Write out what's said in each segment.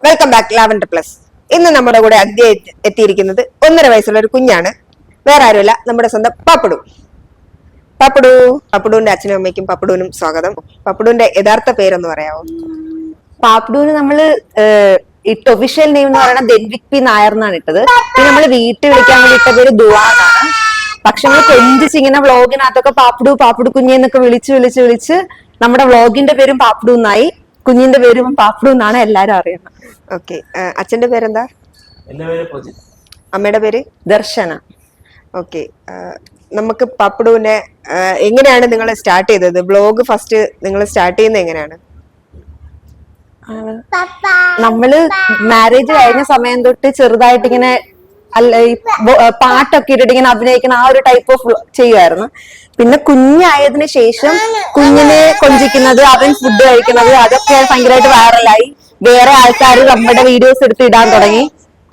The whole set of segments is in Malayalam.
Welcome back lavender plus. ഇന്ന് നമ്മുടെ കൂടെ അതിഥി എത്തിയിരിക്കുന്നത് 1.5 വയസ്സുള്ള ഒരു കുഞ്ഞാണ്. വേറെ ആരുമല്ല, നമ്മുടെ സ്വന്തം പപ്പടു. പപ്പടുവിന്റെ അച്ഛനും അമ്മയ്ക്കും പപ്പടുവിനും സ്വാഗതം. പപ്പടുവിന്റെ യഥാർത്ഥ പേരൊന്ന് പറയാമോ? പാപ്പുവിന് നമ്മള് ഇട്ട് ഒഫീഷ്യൽ നെയിം എന്ന് പറയുന്നത് ദെൻവിക് പി നായർ എന്നാണ് ഇട്ടത്. പിന്നെ നമ്മള് വീട്ടിൽ വിളിക്കാൻ വേണ്ടി ഇട്ട പേര് ദുവാന്നാണ്. പക്ഷെ നമ്മള് കൊഞ്ചിച്ച് ഇങ്ങനെ വ്ളോഗിനകത്തൊക്കെ പാപ്പുടു കുഞ്ഞെന്നൊക്കെ വിളിച്ച് നമ്മുടെ വ്ളോഗിന്റെ പേരും പാപ്പുടു എന്നായി, കുഞ്ഞിന്റെ പേരും പാപ്പുടു എന്നാണ് എല്ലാരും അറിയുന്നത്. ഓക്കെ, അച്ഛന്റെ പേരെന്താ? എന്റെ പേര് പ്രജിത്ത്. അമ്മയുടെ പേര് ദർശന. ഓക്കെ, നമുക്ക് പപ്പടുവിനെ എങ്ങനെയാണ് നിങ്ങൾ സ്റ്റാർട്ട് ചെയ്തത്? ബ്ലോഗ് ഫസ്റ്റ് നിങ്ങൾ സ്റ്റാർട്ട് ചെയ്യുന്നത് എങ്ങനെയാണ്? നമ്മള് മാരേജ് കഴിഞ്ഞ സമയം തൊട്ട് ചെറുതായിട്ട് ഇങ്ങനെ പാട്ടൊക്കെ ഇട്ടിട്ട് ഇങ്ങനെ അഭിനയിക്കുന്ന ആ ഒരു ടൈപ്പ് ഓഫ് ചെയ്യുമായിരുന്നു. പിന്നെ കുഞ്ഞായതിനു ശേഷം കുഞ്ഞിനെ കൊഞ്ചിക്കുന്നത്, അവൻ ഫുഡ് കഴിക്കുന്നത്, അതൊക്കെ ഭയങ്കരമായിട്ട് വൈറലായി. വേറെ ആൾക്കാർ നമ്മുടെ വീഡിയോസ് എടുത്ത് ഇടാൻ തുടങ്ങി.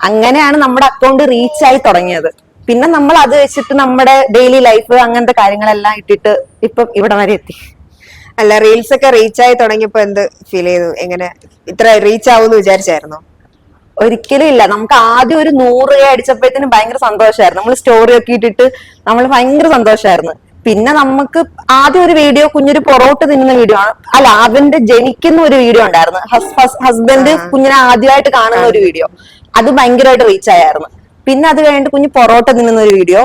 അങ്ങനെയാണ് നമ്മുടെ അക്കൗണ്ട് റീച്ച് ആയി തുടങ്ങിയത്. പിന്നെ നമ്മൾ അത് വെച്ചിട്ട് നമ്മുടെ ഡെയിലി ലൈഫ് അങ്ങനത്തെ കാര്യങ്ങളെല്ലാം ഇട്ടിട്ട് ഇപ്പം ഇവിടെ വരെ എത്തി. അല്ല, റീൽസ് ഒക്കെ റീച്ച് ആയി തുടങ്ങിയപ്പോ എന്ത് ഫീൽ ചെയ്തു? എങ്ങനെ ഇത്ര റീച്ച് ആവുമെന്ന് വിചാരിച്ചായിരുന്നോ? ഒരിക്കലും ഇല്ല. നമുക്ക് ആദ്യം ഒരു 100 അടിച്ചപ്പോഴത്തേനും ഭയങ്കര സന്തോഷമായിരുന്നു. നമ്മൾ സ്റ്റോറി ഒക്കെ ഇട്ടിട്ട് നമ്മൾ ഭയങ്കര സന്തോഷമായിരുന്നു. പിന്നെ നമുക്ക് ആദ്യം ഒരു വീഡിയോ, കുഞ്ഞൊരു പൊറോട്ട തിന്നുന്ന വീഡിയോ ആണ്, അല്ല അവന്റെ ജനിക്കുന്ന ഒരു വീഡിയോ ഉണ്ടായിരുന്നു. ഹസ്ബൻഡ് കുഞ്ഞിനെ ആദ്യമായിട്ട് കാണുന്ന ഒരു വീഡിയോ, അത് ഭയങ്കരമായിട്ട് റീച്ച് ആയായിരുന്നു. പിന്നെ അത് കഴിഞ്ഞിട്ട് കുഞ്ഞ് പൊറോട്ട തിന്നുന്ന ഒരു വീഡിയോ,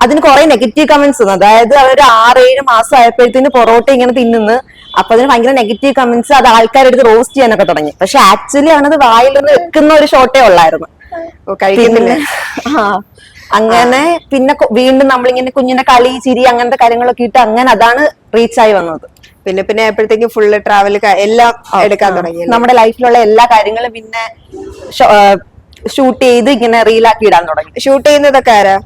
അതിന് കുറെ നെഗറ്റീവ് കമന്റ്സ് വന്നു. അതായത് അവർ 6-7 മാസം ആയപ്പോഴത്തേന് പൊറോട്ട ഇങ്ങനെ തിന്നുന്നു. അപ്പൊ അതിന് ഭയങ്കര നെഗറ്റീവ് കമന്റ്സ്, അത് ആൾക്കാരെടുത്ത് റോസ്റ്റ് ചെയ്യാനൊക്കെ തുടങ്ങി. പക്ഷെ ആക്ച്വലി അവനത് വായിലൊന്ന് വെക്കുന്ന ഒരു ഷോട്ടേ ഉള്ളായിരുന്നു. അങ്ങനെ പിന്നെ വീണ്ടും നമ്മളിങ്ങനെ കുഞ്ഞിന്റെ കളി, ചിരി, അങ്ങനത്തെ കാര്യങ്ങളൊക്കെ ഇട്ട് അങ്ങനെ അതാണ് റീച്ചായി വന്നത്. പിന്നെ എപ്പോഴത്തേക്കും ഫുള്ള് ട്രാവൽ എല്ലാം എടുക്കാൻ തുടങ്ങി. നമ്മുടെ ലൈഫിലുള്ള എല്ലാ കാര്യങ്ങളും പിന്നെ ഷൂട്ട് ചെയ്ത് ഇങ്ങനെ റീലാക്കി ഇടാൻ തുടങ്ങി. ഷൂട്ട് ചെയ്യുന്നതൊക്കെ ആരാ?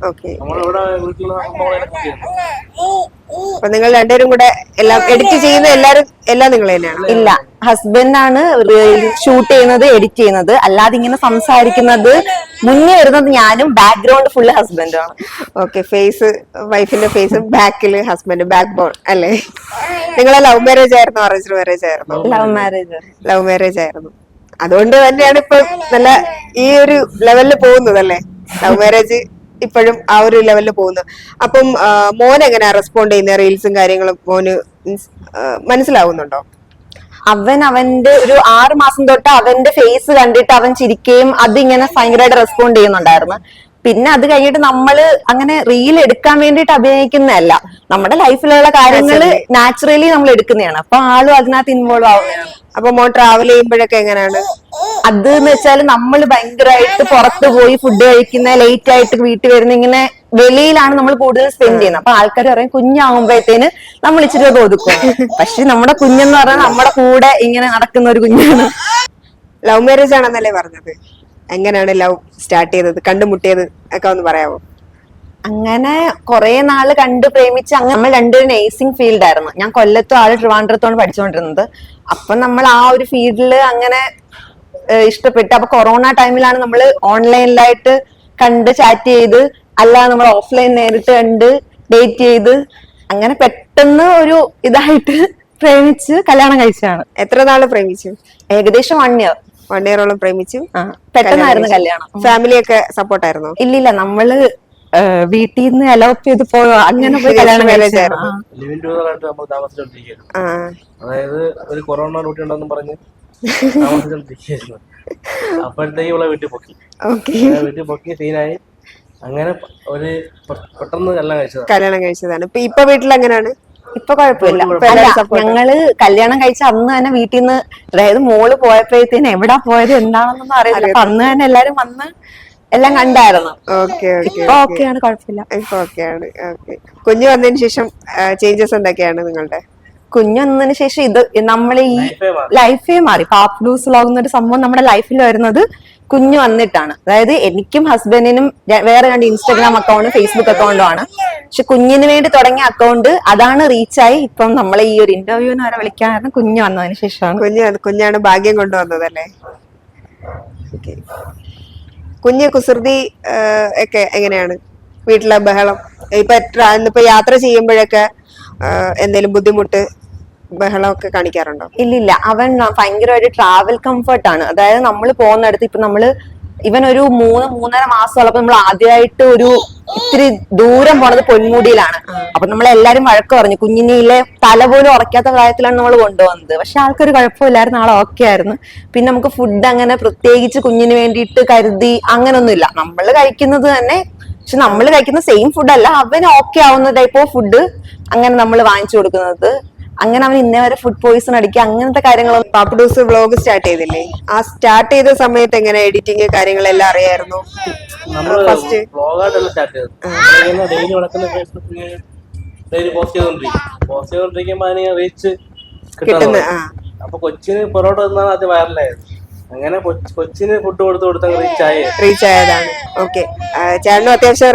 ഓക്കെ, അപ്പൊ നിങ്ങൾ രണ്ടുപേരും കൂടെ എല്ലാം എഡിറ്റ് ചെയ്യുന്ന എല്ലാം നിങ്ങൾ തന്നെയാണ്? ഇല്ല, ഹസ്ബൻഡാണ് ഷൂട്ട് ചെയ്യുന്നത്, എഡിറ്റ് ചെയ്യുന്നത്. അല്ലാതെ ഇങ്ങനെ സംസാരിക്കുന്നത് മുന്നേ വരുന്നത് ഞാനും, ബാക്ക്ഗ്രൗണ്ട് ഫുള്ള് ഹസ്ബൻഡുമാണ്. ഓക്കെ, ഫേസ് വൈഫിന്റെ ഫേസും ബാക്കില് ഹസ്ബൻഡ്, ബാക്ക് ബോൺ അല്ലേ? നിങ്ങളെ ലവ് മാരേജ് ആയിരുന്നു അറേഞ്ച്ഡ് മാരേജ് ആയിരുന്നു? ലവ് മാരേജ് ആയിരുന്നു. അതുകൊണ്ട് തന്നെയാണ് ഇപ്പൊ നല്ല ഈ ഒരു ലെവലിൽ പോകുന്നത് അല്ലേ? ലവ് മാരേജ് ഇപ്പോഴും ആ ഒരു ലെവലിൽ പോകുന്നു. അപ്പം മോൻ എങ്ങനെയാ റെസ്പോണ്ട് ചെയ്യുന്ന റീൽസും കാര്യങ്ങളും? മോന് മനസ്സിലാവുന്നുണ്ടോ? അവന്റെ ഒരു 6 മാസം തൊട്ട് അവന്റെ ഫേസ് കണ്ടിട്ട് അവൻ ചിരിക്കുകയും അതിങ്ങനെ ഭയങ്കരമായിട്ട് റെസ്പോണ്ട് ചെയ്യുന്നുണ്ടായിരുന്നു. പിന്നെ അത് കഴിഞ്ഞിട്ട് നമ്മള് അങ്ങനെ റീൽ എടുക്കാൻ വേണ്ടിയിട്ട് അഭിനയിക്കുന്നതല്ല, നമ്മുടെ ലൈഫിലുള്ള കാര്യങ്ങള് നാച്ചുറലി നമ്മൾ എടുക്കുന്നതാണ്. അപ്പൊ ആളും അതിനകത്ത് ഇൻവോൾവ് ആവുകയാണ്. അപ്പൊ മോൻ ട്രാവൽ ചെയ്യുമ്പോഴൊക്കെ എങ്ങനെയാണ്? അത് എന്ന് വെച്ചാൽ നമ്മൾ ഭയങ്കരമായിട്ട് പുറത്ത് പോയി ഫുഡ് കഴിക്കുന്ന, ലേറ്റ് ആയിട്ട് വീട്ടിൽ വരുന്ന, ഇങ്ങനെ വെളിയിലാണ് നമ്മൾ കൂടുതൽ സ്പെൻഡ് ചെയ്യുന്നത്. അപ്പൊ ആൾക്കാർ പറയും കുഞ്ഞാവുമ്പോഴത്തേന് നമ്മൾ ഇച്ചിരി ഒതുക്കും. പക്ഷെ നമ്മുടെ കുഞ്ഞെന്ന് പറഞ്ഞാൽ നമ്മുടെ കൂടെ ഇങ്ങനെ നടക്കുന്ന ഒരു കുഞ്ഞാണ്. ലവ് മാരേജ് ആണെന്നല്ലേ പറഞ്ഞത്? എങ്ങനെയാണ് ലവ് സ്റ്റാർട്ട് ചെയ്തത്, കണ്ടുമുട്ടിയത് ഒക്കെ ഒന്ന് പറയാമോ? അങ്ങനെ കുറെ നാള് കണ്ടു പ്രേമിച്ച് നമ്മൾ രണ്ടുപേരും നേഴ്സിംഗ് ഫീൽഡ് ആയിരുന്നു. ഞാൻ കൊല്ലത്തും, ആള് ട്രിവാൻഡ്രത്തോണ് പഠിച്ചുകൊണ്ടിരുന്നത്. അപ്പൊ നമ്മൾ ആ ഒരു ഫീൽഡില് അങ്ങനെ ഇഷ്ടപ്പെട്ടു. അപ്പൊ കൊറോണ ടൈമിലാണ് നമ്മൾ ഓൺലൈനിലായിട്ട് കണ്ട് ചാറ്റ് ചെയ്ത്, അല്ലാതെ നമ്മൾ ഓഫ്ലൈൻ നേരിട്ട് കണ്ട് ഡേറ്റ് ചെയ്ത്, അങ്ങനെ പെട്ടെന്ന് ഒരു ഇതായിട്ട് പ്രേമിച്ച് കല്യാണം കഴിച്ചതാണ്. എത്ര നാള് പ്രേമിച്ചു? ഏകദേശം 1 year. 1 year പ്രേമിച്ചു. പെട്ടെന്നായിരുന്നു കല്യാണം. ഫാമിലി ഒക്കെ സപ്പോർട്ട് ആയിരുന്നോ? ഇല്ലില്ല, നമ്മള് വീട്ടിൽ നിന്ന് അലോപ്പ് ചെയ്ത് പോയോ, അങ്ങനെ പോയി കല്യാണം കഴിച്ചായിരുന്നു. അതായത് ഒരു കൊറോണ ഡ്യൂട്ടി ഉണ്ടെന്നും പറഞ്ഞ് താമസിച്ചോണ്ടിരിക്കുന്നു. അപ്പോഴത്തേക്ക് ഇവിടെ വീട്ടിൽ പൊക്കി സീനായി. അങ്ങനെ ഒരു പെട്ടെന്ന് കല്യാണം കഴിച്ചതാണ്. ഇപ്പൊ വീട്ടിൽ എങ്ങനെയാണ്? ഇപ്പൊ കുഴപ്പമില്ല. ഞങ്ങള് കല്യാണം കഴിച്ച അന്ന് തന്നെ വീട്ടിൽ നിന്ന്, അതായത് മോള് പോയപ്പോഴത്തേന് എവിടാ പോയത് എന്താണെന്നൊന്നും അറിയില്ല. അപ്പൊ അന്ന് തന്നെ എല്ലാരും വന്ന് എല്ലാം കണ്ടായിരുന്നു. ഓക്കെയാണ്, കുഴപ്പമില്ല. കുഞ്ഞു വന്നതിന് ശേഷം ചേഞ്ചസ് എന്തൊക്കെയാണ് നിങ്ങളുടെ? കുഞ്ഞു വന്നതിന് ശേഷം ഇത് നമ്മളെ ഈ ലൈഫേ മാറി. പാപ്പുലൂസ് വ്ലോഗ് എന്നൊരു സംഭവം നമ്മുടെ ലൈഫിൽ വരുന്നത് കുഞ്ഞു വന്നിട്ടാണ്. അതായത് എനിക്കും ഹസ്ബൻഡിനും വേറെ 2 ഇൻസ്റ്റാഗ്രാം അക്കൗണ്ടും ഫേസ്ബുക്ക് അക്കൗണ്ടും ആണ്. പക്ഷെ കുഞ്ഞിന് വേണ്ടി തുടങ്ങിയ അക്കൗണ്ട് അതാണ് റീച്ചായി ഇപ്പം നമ്മളെ ഈ ഒരു ഇന്റർവ്യൂവിന് വരെ വിളിക്കാൻ കാരണം കുഞ്ഞു വന്നതിന് ശേഷമാണ്. കുഞ്ഞാണ് ഭാഗ്യം കൊണ്ടുവന്നതല്ലേ? കുഞ്ഞ് കുസൃതി ഒക്കെ എങ്ങനെയാണ്? വീട്ടിലെ ബഹളം, ഇപ്പൊ യാത്ര ചെയ്യുമ്പോഴൊക്കെ എന്തെങ്കിലും ബുദ്ധിമുട്ട് ബഹളമൊക്കെ കാണിക്കാറുണ്ടോ? ഇല്ലില്ല, അവൻ ഭയങ്കരമായിട്ട് ട്രാവൽ കംഫർട്ട് ആണ്. അതായത് നമ്മൾ പോകുന്നിടത്ത് ഇപ്പൊ നമ്മള് ഇവൻ ഒരു 3-3.5 മാസം ഉള്ളപ്പോ നമ്മൾ ആദ്യമായിട്ട് ഒരു ഇത്തിരി ദൂരം പോണത് പൊന്മുടിയിലാണ്. അപ്പൊ നമ്മളെല്ലാരും വഴക്ക് പറഞ്ഞു, കുഞ്ഞിനെയിലെ തല പോലും ഉറക്കാത്ത പ്രായത്തിലാണ് നമ്മൾ കൊണ്ടുവന്നത്. പക്ഷെ ആൾക്കൊരു കുഴപ്പമില്ലായിരുന്നു, ആൾ ഓക്കെ ആയിരുന്നു. പിന്നെ നമുക്ക് ഫുഡ് അങ്ങനെ പ്രത്യേകിച്ച് കുഞ്ഞിന് വേണ്ടിയിട്ട് കരുതി അങ്ങനൊന്നുമില്ല, നമ്മൾ കഴിക്കുന്നത് തന്നെ. പക്ഷെ നമ്മൾ കഴിക്കുന്ന സെയിം ഫുഡ് അല്ല, അവന് ഓക്കെ ആവുന്ന ടൈപ്പ് ഓഫ് ഫുഡ് അങ്ങനെ നമ്മൾ വാങ്ങിച്ചു കൊടുക്കുന്നത്. അങ്ങനെ അവൻ ഇന്നേ വരെ ഫുഡ് പോയിസൺ അടിക്കുക അങ്ങനത്തെ കാര്യങ്ങളൊന്നും. പാപ്പുഡൂസ് വ്ലോഗ് സ്റ്റാർട്ട് ചെയ്തില്ലേ? ആ സ്റ്റാർട്ട് ചെയ്ത സമയത്ത് എങ്ങനെ എഡിറ്റിംഗ് കാര്യങ്ങളെല്ലാം അറിയായിരുന്നു? നമ്മള് ഫസ്റ്റ് വ്ലോഗായിട്ടല്ല സ്റ്റാർട്ട് ചെയ്തത്. ഡെയിലി നടക്കുന്ന ഫേസ്ബുക്കിൽ ഡെയിലി പോസ്റ്റ് ചെയ്തോണ്ടിരിക്കുമ്പോ അതിന് റീച്ച് കിട്ടുന്നത്. അപ്പൊ കൊച്ചിന് പൊറോട്ട തിന്നാണ് ആദ്യം വൈറലായത്. അങ്ങനെ കൊച്ചിന് ഫുഡ് കൊടുത്ത് റീച്ച് ആയതാണ്. ഓക്കെ, ചേട്ടനും അത്യാവശ്യം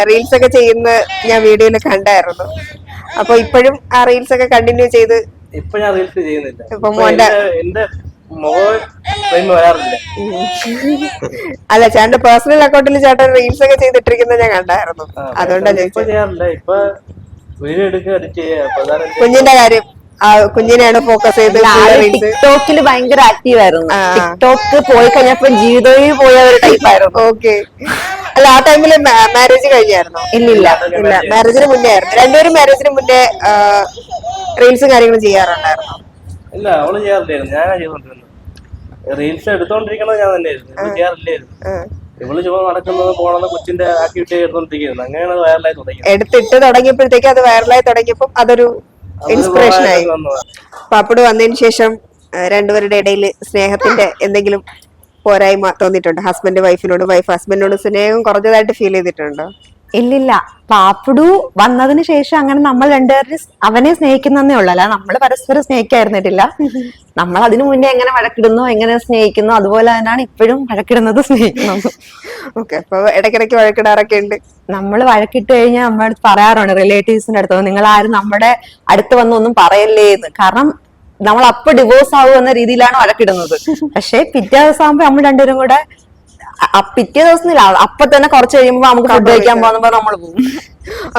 റീൽസ് ഒക്കെ ചെയ്യുന്ന ഞാൻ വീഡിയോയിൽ കണ്ടായിരുന്നു. അപ്പൊ ഇപ്പോഴും ആ റീൽസ് ഒക്കെ കണ്ടിന്യൂ ചെയ്ത്? ഇപ്പൊ ഞാൻ റീൽസ് ചെയ്യുന്നില്ല. ഇപ്പൊ എന്റെ മുഖം വരാറില്ല. അല്ല, ചേട്ടന്റെ പേഴ്സണൽ അക്കൗണ്ടിൽ ചേട്ടൻ റീൽസ് ഒക്കെ ചെയ്തിട്ടിരിക്കുന്നത് ഞാൻ കണ്ടായിരുന്നു. അതുകൊണ്ടാണ് ഇപ്പൊ ചെയ്യാറില്ല. ഇപ്പൊ വീഡിയോ എടുക്കുക, എഡിറ്റ് ചെയ്യുക. കുഞ്ഞിന്റെ കാര്യം, കുഞ്ഞിനെയാണ് ഫോക്കസ് ചെയ്ത്. ടിക്ടോക്കിൽ ഭയങ്കര ആക്റ്റീവ് ആയിരുന്നു. ടിക്ടോക്ക് പോയി കഴിഞ്ഞപ്പോ ജീവിതത്തിൽ പോയ ഒരു ടൈപ്പ് ആയിരുന്നു. ഓക്കെ. അല്ല, ആ ടൈമില് മാരേജ് കഴിഞ്ഞായിരുന്നോ? ഇല്ല, മാരേജിന് മുന്നേ ആയിരുന്നു. രണ്ടുപേരും മാരേജിന് മുന്നേ റീൽസും കാര്യങ്ങളും ചെയ്യാറുണ്ടായിരുന്നു? ഇല്ല, അവള് ചെയ്യാറില്ലായിരുന്നു, ഞാനാ ചെയ്തോണ്ടിരുന്നത്. റീൽസ് എടുത്തോണ്ടിരിക്കണത് ഞാൻ തന്നെയായിരുന്നു, ചെയ്യാറില്ലായിരുന്നു. ഇവള് ചുമ്മാ നടക്കുന്നത് പോണെന്ന് കൊച്ചിന്റെ ആക്ടിവിറ്റി എടുത്തോണ്ടിരിക്കുന്നത്. അങ്ങനെയാണ് അത് വൈറലായി തുടങ്ങിയത്. എടുത്തിട്ട് തുടങ്ങിയപ്പോഴത്തേക്ക് അത് വൈറലായി തുടങ്ങിയപ്പോ അതൊരു ഇൻസ്പിറേഷൻ ആയി. പാപ്പുട് വന്നതിന് ശേഷം രണ്ടുപേരുടെ ഇടയിൽ സ്നേഹത്തിന്റെ എന്തെങ്കിലും പോരായ്മ തോന്നിയിട്ടുണ്ടോ? ഹസ്ബൻഡ് വൈഫിനോട്, വൈഫ് ഹസ്ബൻഡിനോട് സ്നേഹം കുറഞ്ഞതായിട്ട് ഫീൽ ചെയ്തിട്ടുണ്ടോ? ഇല്ലില്ല, പാപ്പുടു വന്നതിന് ശേഷം അങ്ങനെ നമ്മൾ രണ്ടുപേരും അവനെ സ്നേഹിക്കുന്നേ ഉള്ളൂ, അല്ല നമ്മള് പരസ്പരം സ്നേഹിക്കായിരുന്നിട്ടില്ല. നമ്മൾ അതിനു മുന്നേ എങ്ങനെ വഴക്കിടുന്നു, എങ്ങനെ സ്നേഹിക്കുന്നു, അതുപോലെ തന്നെയാണ് ഇപ്പോഴും വഴക്കിടുന്നത്, സ്നേഹിക്കുന്നത്. ഓക്കെ, അപ്പൊ ഇടയ്ക്കിടയ്ക്ക് വഴക്കിടാറൊക്കെ ഉണ്ട്. നമ്മൾ വഴക്കിട്ട് കഴിഞ്ഞാൽ നമ്മളടുത്ത് പറയാറുണ്ട്, റിലേറ്റീവ്സിന്റെ അടുത്ത്, നിങ്ങൾ ആരും നമ്മുടെ അടുത്ത് വന്നൊന്നും പറയല്ലേ എന്ന്. കാരണം നമ്മൾ അപ്പൊ ഡിവോഴ്സ് ആവും എന്ന രീതിയിലാണ് വഴക്കിടുന്നത്. പക്ഷെ പിറ്റേ ദിവസം ആകുമ്പോ നമ്മൾ രണ്ടുപേരും കൂടെ പിറ്റേ ദിവസം അപ്പൊ തന്നെ കുറച്ച് കഴിയുമ്പോ നമുക്ക് ഫുഡ് കഴിക്കാൻ പോകുമ്പോ നമ്മൾ പോകും.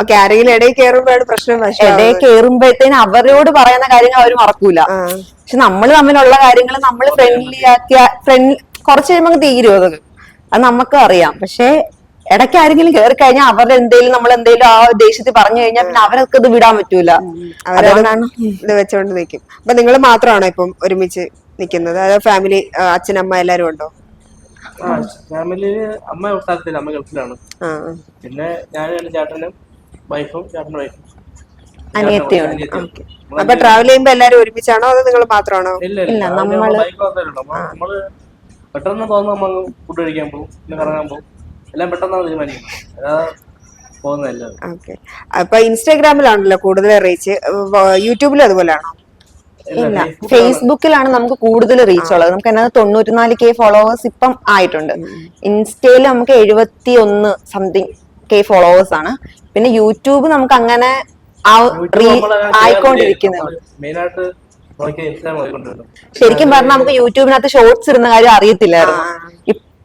ഓക്കെ, ആരെങ്കിലും ഇടയിൽ കയറുമ്പോഴാണ് പ്രശ്നം. ഇടയിൽ കയറുമ്പോഴത്തേന് അവരോട് പറയുന്ന കാര്യങ്ങൾ അവർ മറക്കൂല. പക്ഷെ നമ്മൾ തമ്മിലുള്ള കാര്യങ്ങൾ നമ്മൾ ഫ്രണ്ട്ലി ആക്കിയ കുറച്ച് കഴിയുമ്പോൾ തീരും അത് നമുക്ക് അറിയാം. പക്ഷെ ഇടയ്ക്ക് ആരെങ്കിലും കയറി കഴിഞ്ഞാൽ അവരുടെ എന്തെങ്കിലും നമ്മൾ എന്തെങ്കിലും ആ ദേഷ്യത്തിൽ പറഞ്ഞു കഴിഞ്ഞാൽ പിന്നെ അവരൊക്കെ ഇത് വിടാൻ പറ്റൂല. അവരാണ് ഇത് വെച്ചോണ്ട് നിൽക്കും. അപ്പൊ നിങ്ങൾ മാത്രമാണോ ഇപ്പം ഒരുമിച്ച് നിൽക്കുന്നത്? അതായത് ഫാമിലി, അച്ഛനമ്മ എല്ലാരും ഉണ്ടോ? ഫാമിലിയില് അമ്മ സ്ഥലത്തില്ല, അമ്മ ഗൾഫിലാണ്. പിന്നെ ഞാനും എന്റെ ചേട്ടനും വൈഫും ചേട്ടന്റെ വൈഫും അനിയത്തിയുണ്ട്. അപ്പൊ ട്രാവൽ ചെയ്യുമ്പോ എല്ലാരും ഒരുമിച്ചാണോ അതോ നിങ്ങൾ മാത്രമാണോ? ഇല്ല, നമ്മള് പെട്ടെന്ന് തോന്നുന്നു നമ്മൾ ഫുഡ് കഴിക്കാൻ പോകും, പിന്നെ കറങ്ങാൻ പോകും, എല്ലാം പെട്ടെന്നാണ് തീരുമാനിക്കുന്നത്, അല്ലാതെ പോകുന്നതല്ല. ഓക്കെ, അപ്പൊ ഇൻസ്റ്റാഗ്രാമിലാണല്ലോ കൂടുതൽ റീച്ച്, യൂട്യൂബിലും അതുപോലെയാണോ? ഇല്ല, ഫേസ്ബുക്കിലാണ് നമുക്ക് കൂടുതൽ റീച്ച് ഉള്ളത്. നമുക്ക് അതിനകത്ത് 94K ഫോളോവേഴ്സ് ഇപ്പം ആയിട്ടുണ്ട്. ഇൻസ്റ്റയിൽ നമുക്ക് 71 സംതിങ് K ഫോളോവേഴ്സ് ആണ്. പിന്നെ യൂട്യൂബ് നമുക്ക് അങ്ങനെ ആയിക്കൊണ്ടിരിക്കുന്നത്. ശരിക്കും പറഞ്ഞാൽ നമുക്ക് യൂട്യൂബിനകത്ത് ഷോർട്സ് ഇടുന്ന കാര്യം അറിയത്തില്ലായിരുന്നു.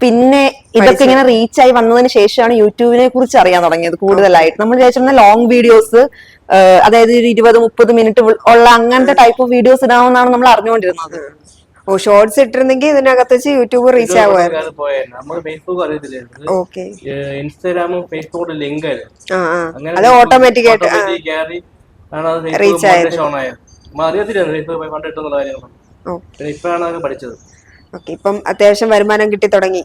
പിന്നെ ഇതൊക്കെ ഇങ്ങനെ റീച്ച് ആയി വന്നതിന് ശേഷമാണ് യൂട്യൂബിനെ കുറിച്ച് അറിയാൻ തുടങ്ങിയത് കൂടുതലായിട്ട്. നമ്മൾ വിചാരിച്ചിരുന്ന ലോങ് വീഡിയോസ്, അതായത് 20-30 മിനിറ്റ് ഉള്ള അങ്ങനത്തെ ടൈപ്പ് ഓഫ് വീഡിയോസ് ഇടാമെന്നാണ് നമ്മൾ അറിഞ്ഞുകൊണ്ടിരുന്നത്. ഓ, ഷോർട്സ് ഇട്ടിരുന്നെങ്കിൽ ഇതിനകത്ത് വെച്ച് യൂട്യൂബ് റീച്ച് ആവുമായിരുന്നു. ഇൻസ്റ്റാഗ്രാമും ഫേസ്ബുക്കും ലിങ്ക് ആയിരുന്നു, അത് ഓട്ടോമാറ്റിക് ആയിട്ട് റീച്ച് ആയത്. ഇപ്പോഴാണ് അതൊക്കെ പഠിച്ചത്. ഓക്കെ, ഇപ്പം അത്യാവശ്യം വരുമാനം കിട്ടി തുടങ്ങി.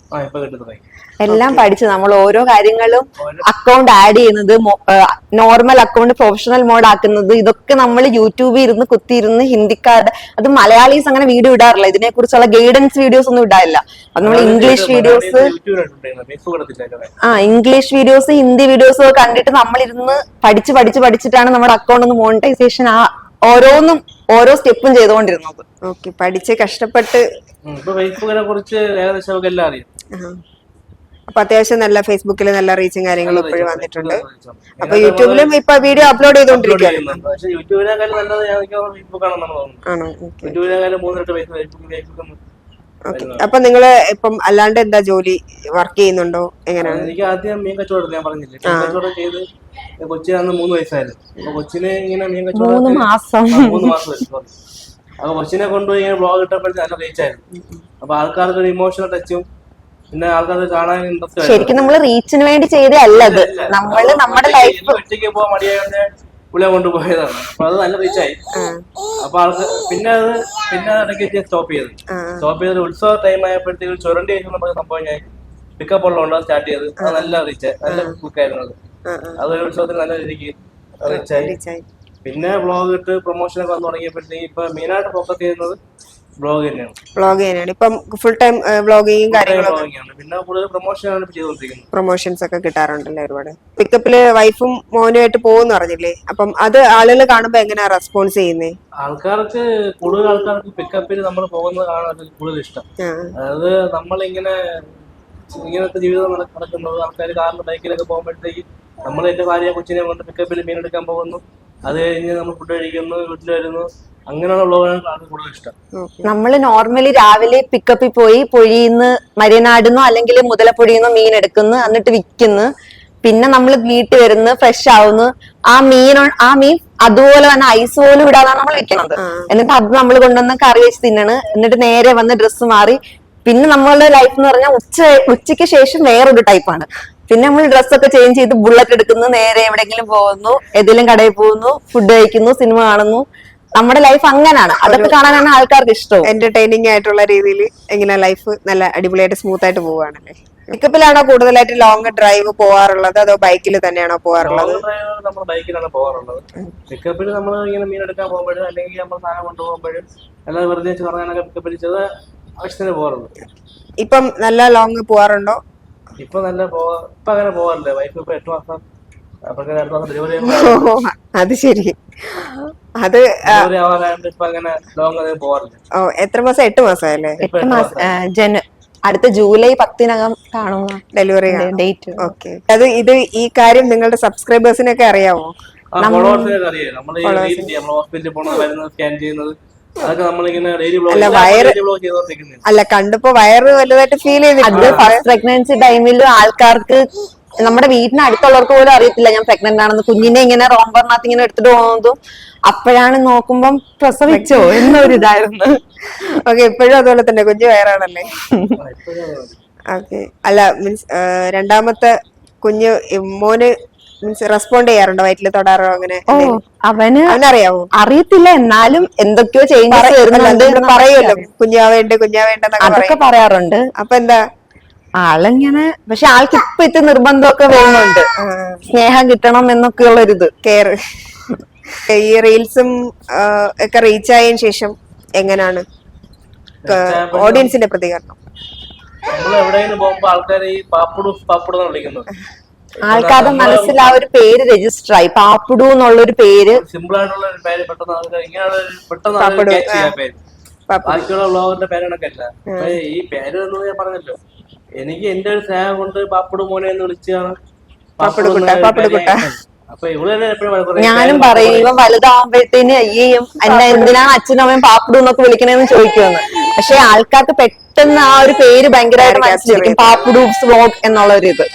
എല്ലാം പഠിച്ച് നമ്മൾ ഓരോ കാര്യങ്ങളും അക്കൗണ്ട് ആഡ് ചെയ്യുന്നത്, നോർമൽ അക്കൗണ്ട് പ്രൊഫഷണൽ മോഡ് ആക്കുന്നത്, ഇതൊക്കെ നമ്മൾ യൂട്യൂബിൽ ഇരുന്ന് കുത്തിയിരുന്ന് ഹിന്ദിക്കാരുടെ, അത് മലയാളീസ് അങ്ങനെ വീഡിയോ ഇടാറില്ല, ഇതിനെ കുറിച്ചുള്ള ഗൈഡൻസ് വീഡിയോസ് ഒന്നും ഇടാറില്ല. അത് നമ്മൾ English videos, English videos, Hindi videos കണ്ടിട്ട് നമ്മളിരുന്ന് പഠിച്ചിട്ടാണ് നമ്മുടെ അക്കൗണ്ട് ഒന്ന് മോണിറ്റൈസേഷൻ ഓരോന്നും ഓരോ സ്റ്റെപ്പും ചെയ്തുകൊണ്ടിരുന്നത്. ഓക്കെ, പഠിച്ച് കഷ്ടപ്പെട്ട് ഫേസ്ബുക്കിനെ കുറിച്ച് ഏകദേശം എല്ലാം അറിയാം. അപ്പൊ അത്യാവശ്യം നല്ല ഫേസ്ബുക്കിൽ നല്ല റീച്ചും കാര്യങ്ങളും ഇപ്പോഴും വന്നിട്ടുണ്ട്. അപ്പൊ യൂട്യൂബിലും ഇപ്പൊ വീഡിയോ അപ്ലോഡ് ചെയ്തോണ്ടിരിക്കുകയാണ്. അപ്പൊ നിങ്ങള് ഇപ്പം അല്ലാണ്ട് എന്താ ജോലി, വർക്ക് ചെയ്യുന്നുണ്ടോ, എങ്ങനെയാണ്? എനിക്ക് ആദ്യം മീൻ കച്ചവടം ഞാൻ പറഞ്ഞില്ലേ, കച്ചവടം ചെയ്ത് കൊച്ചിന് അന്ന് 3 വയസ്സായിരുന്നു. അപ്പൊ കൊച്ചിന് ഇങ്ങനെ മീൻ 3 കച്ചവടം മാസം 3 മാസം sorry. അപ്പൊ കൊച്ചിനെ കൊണ്ടുപോയി ഇങ്ങനെ ബ്ലോഗ് ഇട്ടപ്പോഴത്തെ നല്ല റീച്ച് ആയിരുന്നു. അപ്പൊ ആൾക്കാർക്ക് ഒരു ഇമോഷണൽ ടച്ചും പിന്നെ ആൾക്കാർക്ക് കാണാൻ ഇൻട്രസ്റ്റ് ശരിക്കും നമ്മൾ റീച്ചിന് വേണ്ടി ചെയ്തല്ല അത്. നമ്മള് നമ്മുടെ ലൈഫ് ഒറ്റയ്ക്ക് പോകാൻ മടിയായ പുള്ളിയെ കൊണ്ടുപോയതാണ്. അപ്പൊ അത് നല്ല റീച്ചായി. അപ്പൊ ആൾക്ക് പിന്നെ ഇടയ്ക്ക് സ്റ്റോപ്പ് ചെയ്ത് ഉത്സവ ടൈം ആയപ്പോഴത്തേക്ക് ചുരണ്ടി നമുക്ക് സംഭവം ഞാൻ പിക്കപ്പ് ഉള്ളതുകൊണ്ട് സ്റ്റാർട്ട് ചെയ്ത് അത് നല്ല റീച്ച് നല്ല ബുക്കായിരുന്നു. അതൊരു ഉത്സവത്തിന് നല്ല രീതിക്ക് റീച്ചായി. പിന്നെ വ്ളോഗ് ഇട്ട് പ്രൊമോഷനൊക്കെ വന്നു തുടങ്ങിയപ്പോഴത്തേക്ക് ഇപ്പൊ മെയിനായിട്ട് ഫോക്കസ് ചെയ്യുന്നത് വ്ളോഗ് തന്നെയാണ്. ഇപ്പം ഫുൾ ടൈം വ്ളോഗിങ്ങും കാര്യങ്ങളൊക്കെ. പിന്നെ കൂടുതൽ പ്രൊമോഷനാണ് ചെയ്തുകൊണ്ടിരിക്കുന്നത്. പ്രൊമോഷൻസ് ഒക്കെ കിട്ടാറുണ്ടല്ലേ ഒരുപാട്. പിക്കപ്പില് വൈഫും മോനുമായിട്ട് പോകുന്നു പറഞ്ഞില്ലേ, അപ്പം അത് ആളുകൾ കാണുമ്പോ എങ്ങനെയാ റെസ്പോൺസ് ചെയ്യുന്നേ? കൂടുതൽ ആൾക്കാർക്ക് പിക്കപ്പിൽ നമ്മൾ പോകുന്നത് കാണാൻ കൂടുതൽ ഇഷ്ടം. അതായത് നമ്മളിങ്ങനെ ഇങ്ങനത്തെ ജീവിതം നടക്കുന്നത് ആൾക്കാർ കാറിലും ബൈക്കിലൊക്കെ പോകുമ്പോഴത്തേക്ക് നമ്മൾ എന്റെ ഭാര്യ കൊച്ചിനെ കൊണ്ട് പിക്കപ്പിൽ മീൻ എടുക്കാൻ പോകുന്നു, അത് കഴിഞ്ഞ് നമ്മൾ ഫുഡ് കഴിക്കുന്നു, വീട്ടിൽ വരുന്നു, അങ്ങനെയുള്ള വ്ളോഗാണ് കൂടുതൽ ഇഷ്ടം. നമ്മള് നോർമലി രാവിലെ പിക്കപ്പിൽ പോയി പൊഴിയിന്ന് മരിയനാടുന്നോ അല്ലെങ്കിൽ മുതലപ്പൊഴിയുന്നോ മീൻ എടുക്കുന്നു, എന്നിട്ട് വിൽക്കുന്നു. പിന്നെ നമ്മൾ വീട്ടിൽ വരുന്നു, ഫ്രഷ് ആവുന്നു, ആ മീൻ അതുപോലെ തന്നെ ഐസ് പോലും ഇടാതാണ് നമ്മൾ വെക്കുന്നത്. എന്നിട്ട് അത് നമ്മൾ കൊണ്ടുവന്ന് കറി വെച്ച് തിന്നണ്. എന്നിട്ട് നേരെ വന്ന് ഡ്രസ്സ് മാറി പിന്നെ നമ്മളുടെ ലൈഫ് എന്ന് പറഞ്ഞാൽ ഉച്ചയ്ക്ക് ശേഷം വേറൊരു ടൈപ്പാണ്. പിന്നെ നമ്മൾ ഡ്രസ്സൊക്കെ ചേഞ്ച് ചെയ്ത് ബുള്ളറ്റ് എടുക്കുന്നു, നേരെ എവിടെയെങ്കിലും പോകുന്നു, ഏതെങ്കിലും കടയിൽ പോകുന്നു, ഫുഡ് കഴിക്കുന്നു, സിനിമ കാണുന്നു. നമ്മുടെ ലൈഫ് അങ്ങനെയാണ്. അതൊക്കെ കാണാനാണ് ആൾക്കാർക്ക് ഇഷ്ടം. എന്റർടൈനിങ് ആയിട്ടുള്ള രീതിയിൽ ഇങ്ങനെ ലൈഫ് നല്ല അടിപൊളിയായിട്ട് സ്മൂത്ത് ആയിട്ട് പോവുകയാണല്ലേ. പിക്കപ്പിലാണോ കൂടുതലായിട്ട് ലോങ് ഡ്രൈവ് പോവാറുള്ളത് അതോ ബൈക്കിൽ തന്നെയാണോ പോവാറുള്ളത്? നമ്മൾ ബൈക്കിലാണ് പോകാറുള്ളത്. പിക്കപ്പിൽ നമ്മൾ ഇങ്ങനെ മീൻ എടുക്കാൻ പോകുമ്പോഴും അല്ലെങ്കിൽ നമ്മൾ സാധനം കൊണ്ടുപോകുമ്പോഴും അല്ലാതെ വെറുതെ കറങ്ങാനൊക്കെ പിക്കപ്പിൽ ചെയ്ത് ആവശ്യത്തിന് പോകാറുണ്ട്. ഇപ്പം നല്ല ലോങ് പോവാറുണ്ടോ? ഇപ്പൊ അങ്ങനെ പോകാറില്ല. വൈഫ് ഇപ്പൊ 8 മാസം ഡെലിവറി അത് ശരി. അത് ഇപ്പൊ അങ്ങനെ ലോങ് പോകാറില്ല. എത്ര മാസം? 8 മാസമല്ലേ? 8 മാസം. അടുത്ത ജൂലൈ 10 കാണുന്ന ഡെലിവറി ഡേറ്റ്. ഓക്കെ. ഇത് ഈ കാര്യം നിങ്ങളുടെ സബ്സ്ക്രൈബേഴ്സിനൊക്കെ അറിയാമോ? അറിയാം. നമ്മൾ ഹോസ്പിറ്റലിൽ പോകണം, വരുന്നത് സ്കാൻ ചെയ്യുന്നത് അതൊക്കെ നമ്മളിങ്ങനെ അല്ല കണ്ടപ്പോ വയറ് വലുതായിട്ട് ഫീൽ ചെയ്തിട്ടുണ്ട്. അത് ഫസ്റ്റ് പ്രഗ്നൻസി ടൈമിൽ ആൾക്കാർക്ക് നമ്മുടെ വീടിന് അടുത്തുള്ളവർക്ക് പോലും അറിയത്തില്ല ഞാൻ പ്രഗ്നന്റ് ആണെന്ന്. കുഞ്ഞിനെ ഇങ്ങനെ റോംബറിനകത്ത് ഇങ്ങനെ എടുത്തിട്ട് പോകുന്നതും അപ്പോഴാണ് നോക്കുമ്പം പ്രസവിച്ചോ എന്നൊരിതായിരുന്നു. ഓക്കെ. ഇപ്പോഴും അതുപോലെ തന്നെ കുഞ്ഞു വയറാണല്ലേ? ഓക്കെ. അല്ല മീൻസ് രണ്ടാമത്തെ കുഞ്ഞ് മോന് റെസ്പോണ്ട് ചെയ്യാറുണ്ടോ? വയറ്റില് തൊടാറോ അങ്ങനെ? അവനറിയാവോ? അറിയത്തില്ല, എന്നാലും എന്തൊക്കെയോ ചേഞ്ചസ് വരുന്നുണ്ട് പറയുമല്ലോ. കുഞ്ഞാവേണ്ട അതൊക്കെ പറയാറുണ്ട്. അപ്പൊ എന്താ ആളിങ്ങനെ, പക്ഷെ ആൾക്ക് ഇപ്പൊ ഇത് നിർബന്ധമൊക്കെ വരുന്നുണ്ട്, സ്നേഹം കിട്ടണം എന്നൊക്കെയുള്ള ഒരിത് കെയർ. ഈ റീൽസും ഒക്കെ റീച്ച് ആയതിനു ശേഷം എങ്ങനെയാണ് ഓഡിയൻസിന്റെ പ്രതികരണം? നമ്മൾ എവിടെയെങ്കിലും പോകുമ്പോ ആൾക്കാർ ഈ പാപ്പുടു വിളിക്കുന്നത്. ആൾക്കാരുടെ മനസ്സിൽ ആ ഒരു പേര് രജിസ്റ്റർ ആയി, പാപ്പുടു എന്നുള്ളൊരു പേര്. സിമ്പിൾ ആയിട്ടുള്ള ഒരു പേര് പെട്ടെന്ന് ബാക്കിയുള്ള വ്ളോഗറിന്റെ പേരുകളൊക്കെയല്ല. ഈ പേര് എന്ന് ഞാൻ പറഞ്ഞല്ലോ, എനിക്ക് എന്റെ ഒരു സ്നേഹം കൊണ്ട് പാപ്പുടു മോനെ എന്ന് വിളിച്ചാണ് പാപ്പുടുക്കുട്ട. അപ്പൊ ഇവിടെ എപ്പോഴും ഞാനും പറയും, ഇവൻ വലുതാവുമ്പോഴത്തേന് അയ്യേയും എന്നെ എന്തിനാണ് അച്ഛനും അമ്മയും പാപ്പുടു എന്നൊക്കെ വിളിക്കണേന്ന് ചോദിക്കുമെന്ന്. പക്ഷെ ആൾക്കാർക്ക് പെട്ടെന്ന് ആ ഒരു പേര് ഭയങ്കരമായിട്ട് മനസ്സിലാക്കും, പാപ്പുടു വ്ലോഗ് എന്നുള്ള ഒരു ഇത്.